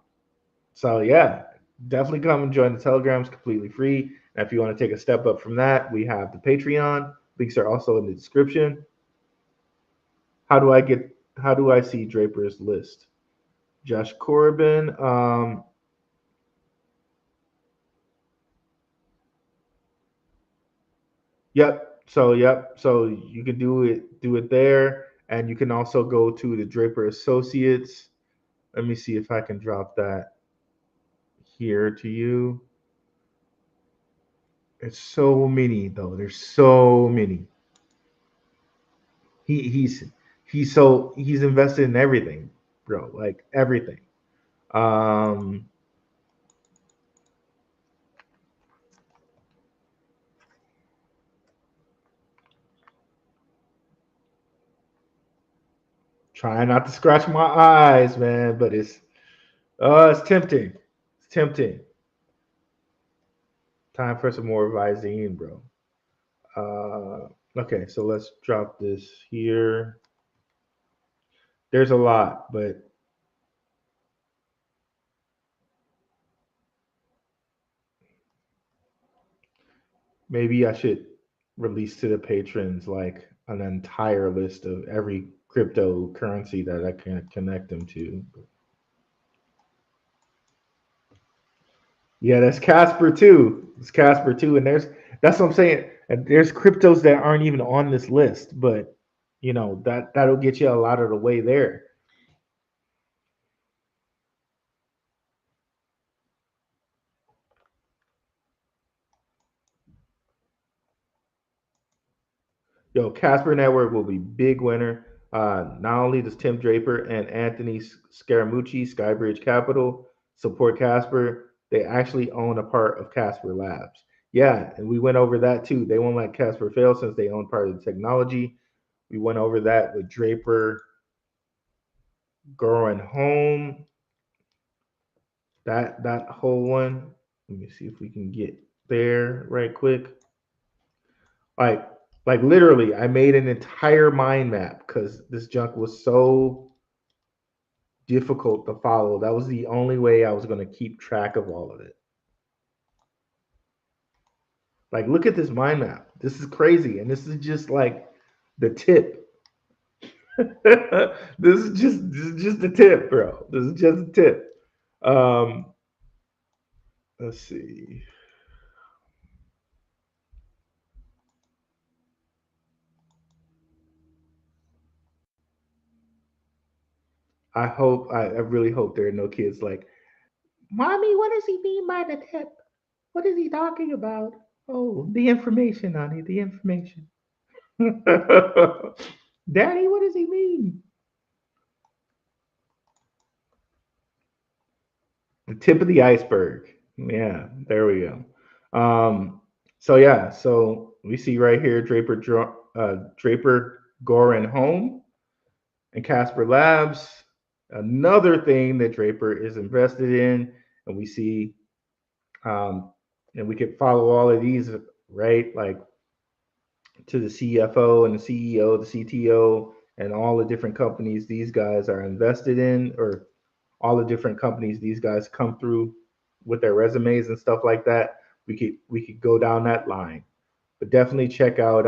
so yeah, definitely come and join the Telegram. It's completely free. And if you want to take a step up from that, we have the Patreon. Links are also in the description. How do I get? How do I see Draper's list? Josh Corbin. Yep. So you can do it there, and you can also go to the Draper Associates. Let me see if I can drop that here to you. It's so many though. There's so many. He he's he's invested in everything, bro. Like everything. Um, trying not to scratch my eyes, man, but it's tempting. It's tempting. Time for some more Visine, bro. Okay, so let's drop this here. There's a lot, but maybe I should release to the patrons like an entire list of every cryptocurrency that I can connect them to. Yeah, that's Casper too. It's Casper too, and that's what I'm saying. And there's cryptos that aren't even on this list, but that'll get you a lot of the way there. Yo, Casper Network will be big winner. Not only does Tim Draper and Anthony Scaramucci, Skybridge Capital, support Casper, they actually own a part of Casper Labs. Yeah, and we went over that too. They won't let Casper fail since they own part of the technology. We went over that with Draper growing home. That whole one. Let me see if we can get there right quick. Like like literally, I made an entire mind map because this junk was so difficult to follow. That was the only way I was going to keep track of all of it. Like, look at this mind map. This is crazy, and this is just like the tip. This is just the tip, bro. This is just the tip. Um, let's see. I really hope there are no kids like, Mommy, what does he mean by the tip? What is he talking about? Oh, the information, honey, the information. Daddy, what does he mean? The tip of the iceberg. Yeah, there we go. So yeah, so we see right here Draper Gorin Home and Casper Labs. Another thing that Draper is invested in, and we see, um, and we could follow all of these, right? Like to the CFO and the CEO, the CTO, and all the different companies these guys are invested in, or all the different companies these guys come through with their resumes and stuff like that. We could go down that line, but definitely check out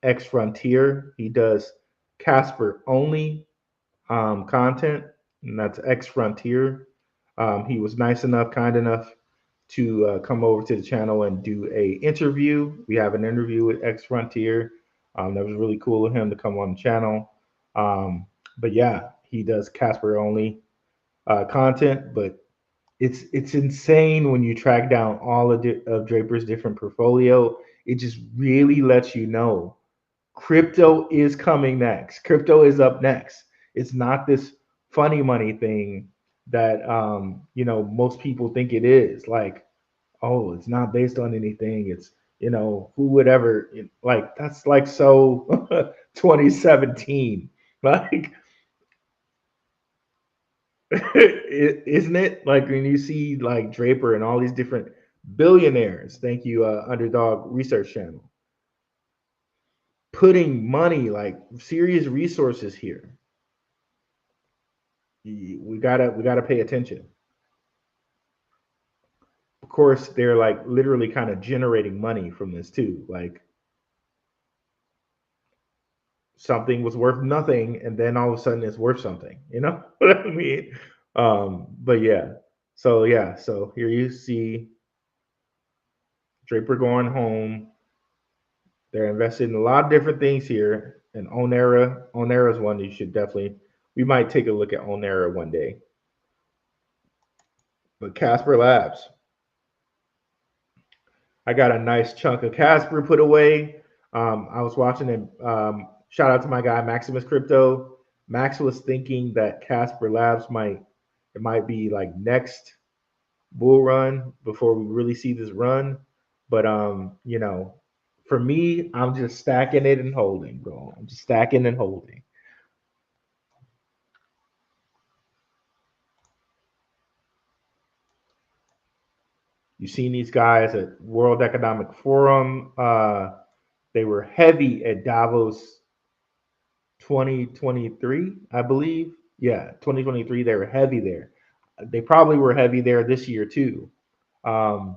X Frontier. He does Casper only content, and that's X Frontier. He was nice enough, kind enough to come over to the channel and do a interview. We have an interview with X Frontier. That was really cool of him to come on the channel. But yeah, he does Casper only content, but it's insane when you track down all of Draper's different portfolio. It just really lets you know crypto is coming next. Crypto is up next. It's not this funny money thing that most people think it is. Like, oh, it's not based on anything. It's who would ever like that's like so 2017. Like isn't it? Like when you see like Draper and all these different billionaires, thank you, Underdog Research Channel, putting money like serious resources here. We gotta pay attention. Of course, they're like literally kind of generating money from this too. Like something was worth nothing, and then all of a sudden it's worth something. You know what I mean? But yeah. So here you see Draper going home. They're invested in a lot of different things here. And Onera is one you should definitely. We might take a look at Onera one day. But Casper Labs, I got a nice chunk of Casper put away. I was watching it. Shout out to my guy Maximus Crypto. Max was thinking that Casper Labs might be like next bull run before we really see this run. But for me, I'm just stacking it and holding, bro. I'm just stacking and holding. You've seen these guys at World Economic Forum. They were heavy at Davos 2023, I believe. Yeah, 2023. They were heavy there. They probably were heavy there this year too. Um,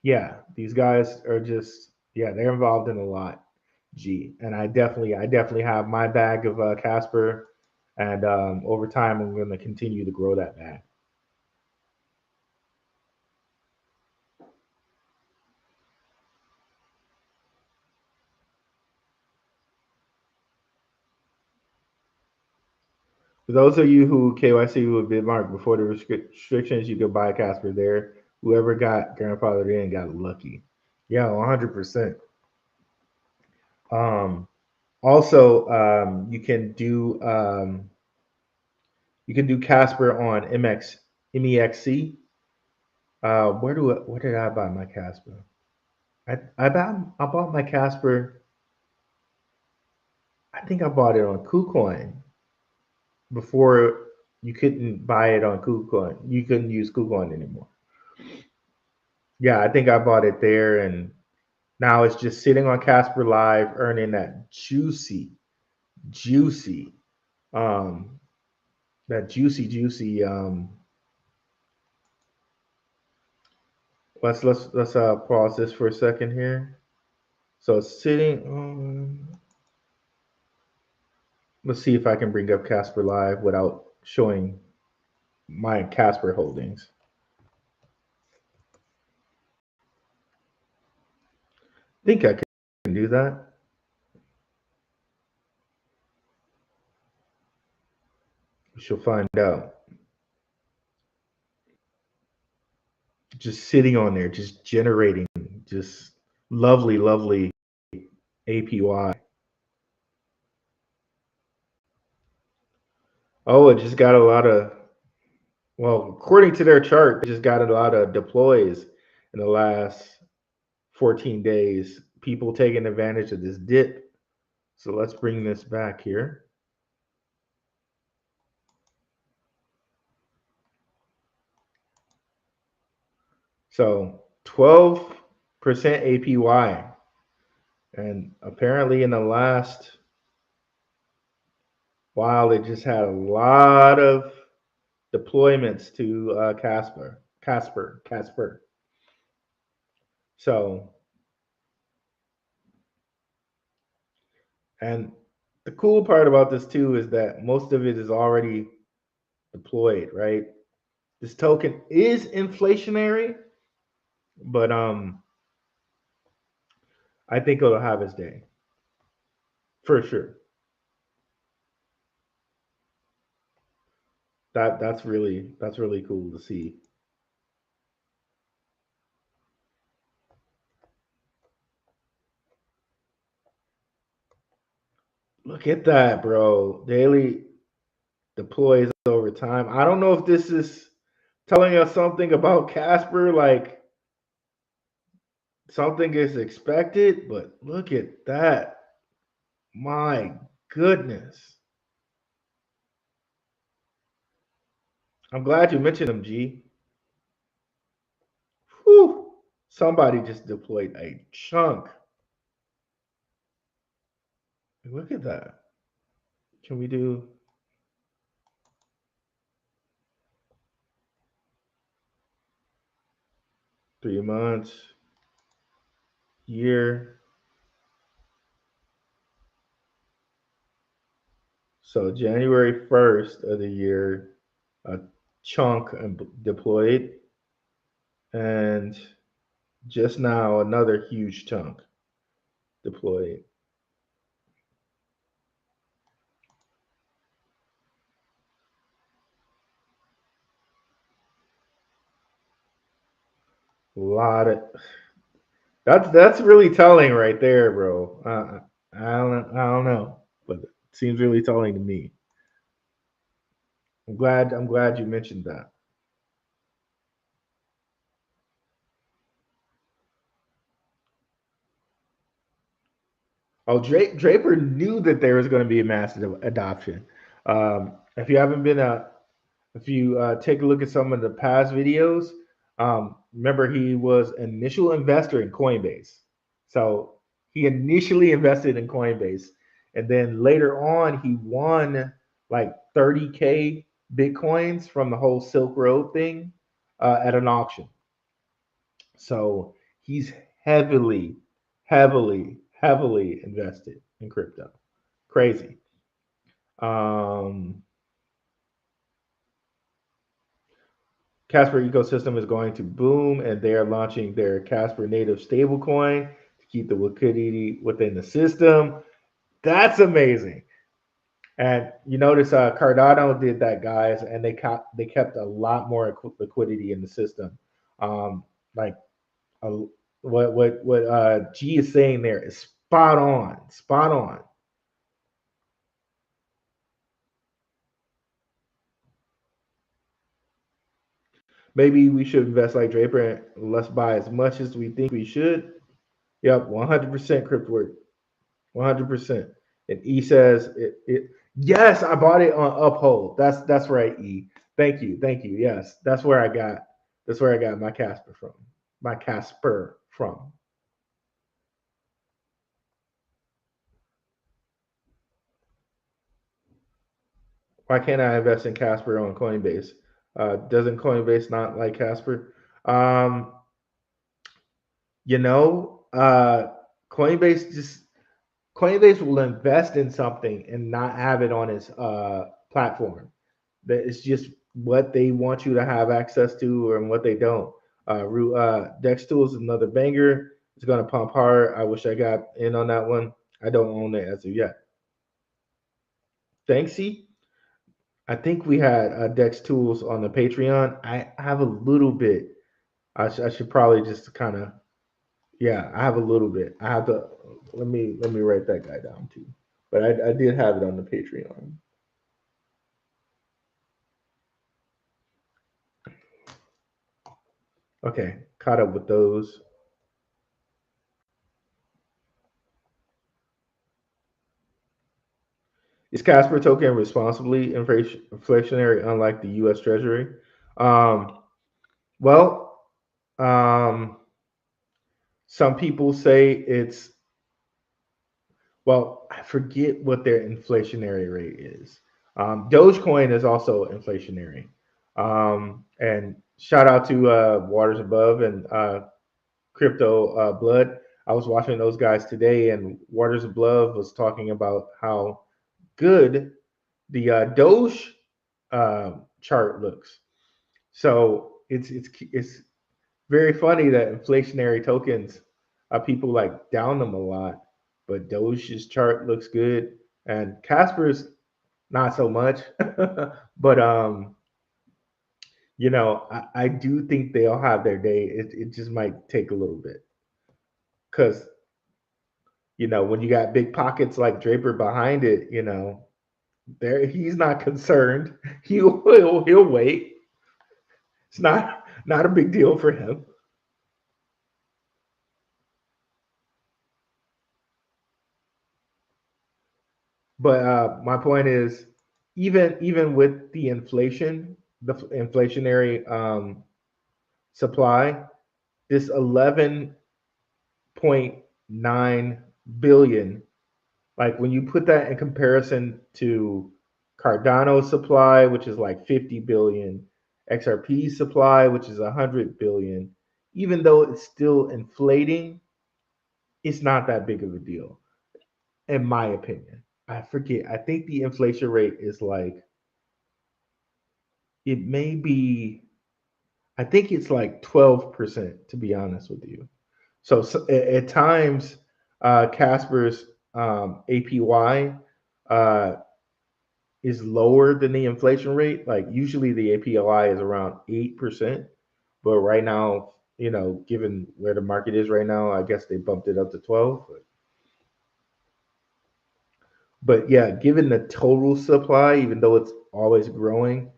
yeah, these guys are just they're involved in a lot. G, and I definitely have my bag of Casper, and over time I'm going to continue to grow that bag. For those of you who KYC with Bitmark before the restrictions, you could buy Casper there. Whoever got grandfathered in got lucky. Yeah, 100%. Um, Also, you can do Casper on MEXC. Where did I buy my Casper? I bought my Casper. I think I bought it on KuCoin before you couldn't buy it on KuCoin. You couldn't use KuCoin anymore. Yeah, I think I bought it there, and now it's just sitting on Casper Live, earning that juicy, um, juicy. Let's pause this for a second here. So it's sitting on. Let's see if I can bring up Casper Live without showing my Casper holdings. I think I can do that. We shall find out. Just sitting on there, just generating, just lovely APY. Oh, it just got a lot of, well, according to their chart, it just got a lot of deploys in the last 14 days. People taking advantage of this dip. So let's bring this back here. So 12% APY. And apparently in the last while, they just had a lot of deployments to Casper. So And the cool part about this too is that most of it is already deployed, right? This token is inflationary, but I think it'll have its day for sure. That's really cool to see. Look at that, bro. Daily deploys over time. I don't know if this is telling us something about Casper, like something is expected, but look at that. My goodness. I'm glad you mentioned them, G. Whew. Somebody just deployed a chunk. Look at that. Can we do 3 months, year? So January 1st of the year, a chunk deployed, and just now another huge chunk deployed. A lot of that's really telling right there, bro. I don't know, but it seems really telling to me. I'm glad you mentioned that. Oh, Draper knew that there was going to be a massive adoption. If you haven't been if you take a look at some of the past videos, remember he was an initial investor in Coinbase. So he initially invested in Coinbase, and then later on he won like 30K bitcoins from the whole Silk Road thing at an auction. So he's heavily, heavily invested in crypto. Crazy. Um, Casper ecosystem is going to boom, and they are launching their Casper native stablecoin to keep the liquidity within the system. That's amazing. And you notice Cardano did that, guys, and they kept a lot more liquidity in the system. Like uh, what G is saying there is spot on, spot on. Maybe we should invest like Draper and let's buy as much as we think we should. Yep, 100% crypto. 100%. And E says it. Yes, I bought it on Uphold. That's right, E. Thank you. Yes, that's where I got my Casper from. My Casper from. Why can't I invest in Casper on Coinbase? Doesn't Coinbase not like Casper? Um, you know, Coinbase just Coinbase will invest in something and not have it on its platform. That it's just what they want you to have access to and what they don't. Dex Tools is another banger. It's gonna pump hard. I wish I got in on that one. I don't own it as of yet. Thanksy. I think we had Dex Tools on the Patreon. I have a little bit. I should probably just kind of, yeah. I have a little bit. I have to let me write that guy down too. But I did have it on the Patreon. Okay, caught up with those. Is Casper token responsibly inflationary, unlike the U.S. Treasury? Um, well, um, some people say it's, well, I forget what their inflationary rate is. Dogecoin is also inflationary. And shout out to Waters Above and Crypto Blood. I was watching those guys today, and Waters of Love was talking about how good the Doge chart looks. So it's very funny that inflationary tokens, people like down them a lot, but Doge's chart looks good, and Casper's not so much. But I do think they'll have their day. It just might take a little bit because when you got big pockets like Draper behind it, there he's not concerned. He'll wait. It's not a big deal for him. But my point is, even with the inflation, the inflationary supply, this 11.9 billion, like when you put that in comparison to Cardano's supply, which is like 50 billion, XRP supply, which is 100 billion, even though it's still inflating, it's not that big of a deal, in my opinion. I forget. I think the inflation rate is like, it may be, I think it's like 12%, to be honest with you. So at times, Casper's APY uh, is lower than the inflation rate. Like usually the APY is around 8%, but right now, given where the market is right now, I guess they bumped it up to 12. But yeah, given the total supply, even though it's always growing,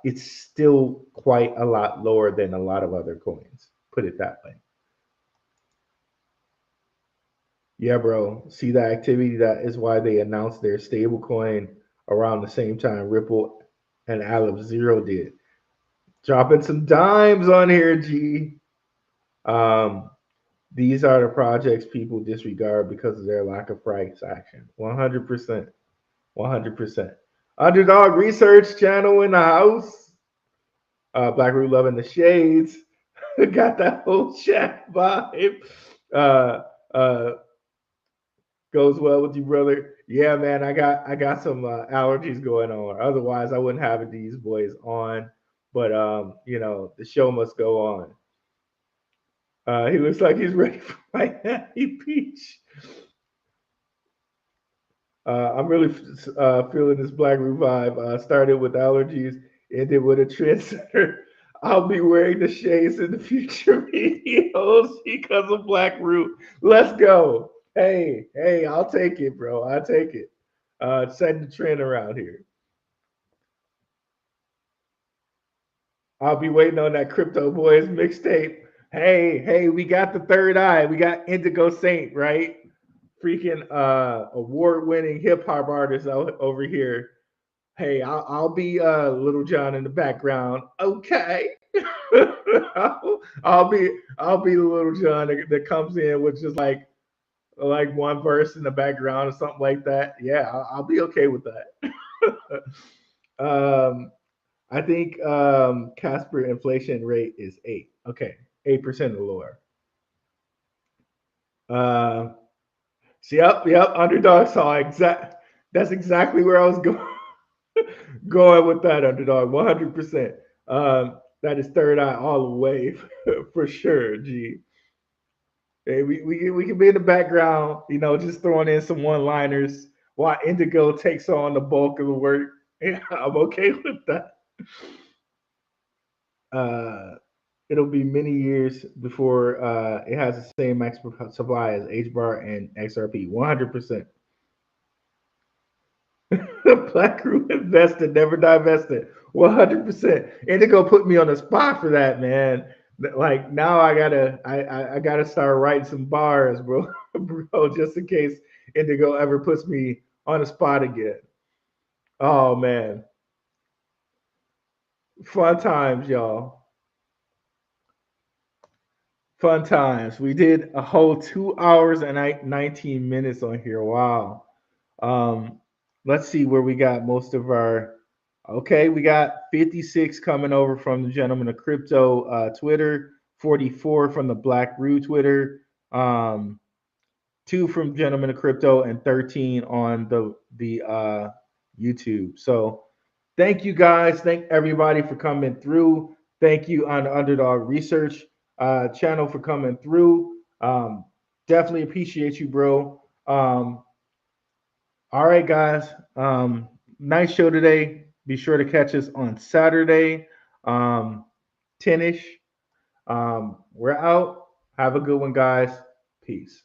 it's still quite a lot lower than a lot of other coins. Put it that way. Yeah, bro. See the activity? That is why they announced their stablecoin around the same time Ripple and Aleph Zero did. Dropping some dimes on here, G. Um, these are the projects people disregard because of their lack of price action. 100%. 100%. Underdog Research Channel in the house. Black Root loving the shades. Got that whole chat vibe. Uh, uh, Goes well with you, brother. Yeah, man, I got some allergies going on. Otherwise, I wouldn't have these boys on. But the show must go on. He looks like he's ready for Miami Beach. I'm really feeling this Black Root vibe. Started with allergies, ended with a trendsetter. I'll be wearing the shades in the future videos because of Black Root. Let's go. Hey, I'll take it, bro. I'll take it. Setting the trend around here. I'll be waiting on that Crypto Boys mixtape. Hey, we got the third eye. We got Indigo Saint, right? Freaking award-winning hip hop artist over here. Hey, I'll be Little John in the background. Okay. I'll be the Little John that comes in with just like one verse in the background or something like that. Yeah, I'll be okay with that. um, I think Casper inflation rate is 8. Okay, 8% or lower. Uh, yep. Underdog saw exact. That's exactly where I was going. Going with that, Underdog. 100%. That is third eye all the way for sure. G. Hey, we can be in the background, just throwing in some one liners while Indigo takes on the bulk of the work. Yeah, I'm okay with that. Uh, it'll be many years before it has the same max supply as HBAR and XRP. 100%. Black Root invested, never divested. 100%. Indigo put me on the spot for that, man. Like now I gotta start writing some bars, bro, bro, just in case Indigo ever puts me on the spot again. Oh man, fun times, y'all. Fun times. We did a whole 2 hours and 19 minutes on here. Wow. Um, let's see where we got most of our. Okay, we got 56 coming over from the gentleman of crypto Twitter, 44 from the Black Root Twitter, 2 from Gentlemen of Crypto, and 13 on the YouTube. So thank you guys. Thank everybody for coming through. Thank you on the Underdog Research channel for coming through. Definitely appreciate you, bro. All right, guys. Nice show today. Be sure to catch us on Saturday, 10ish. We're out. Have a good one, guys. Peace.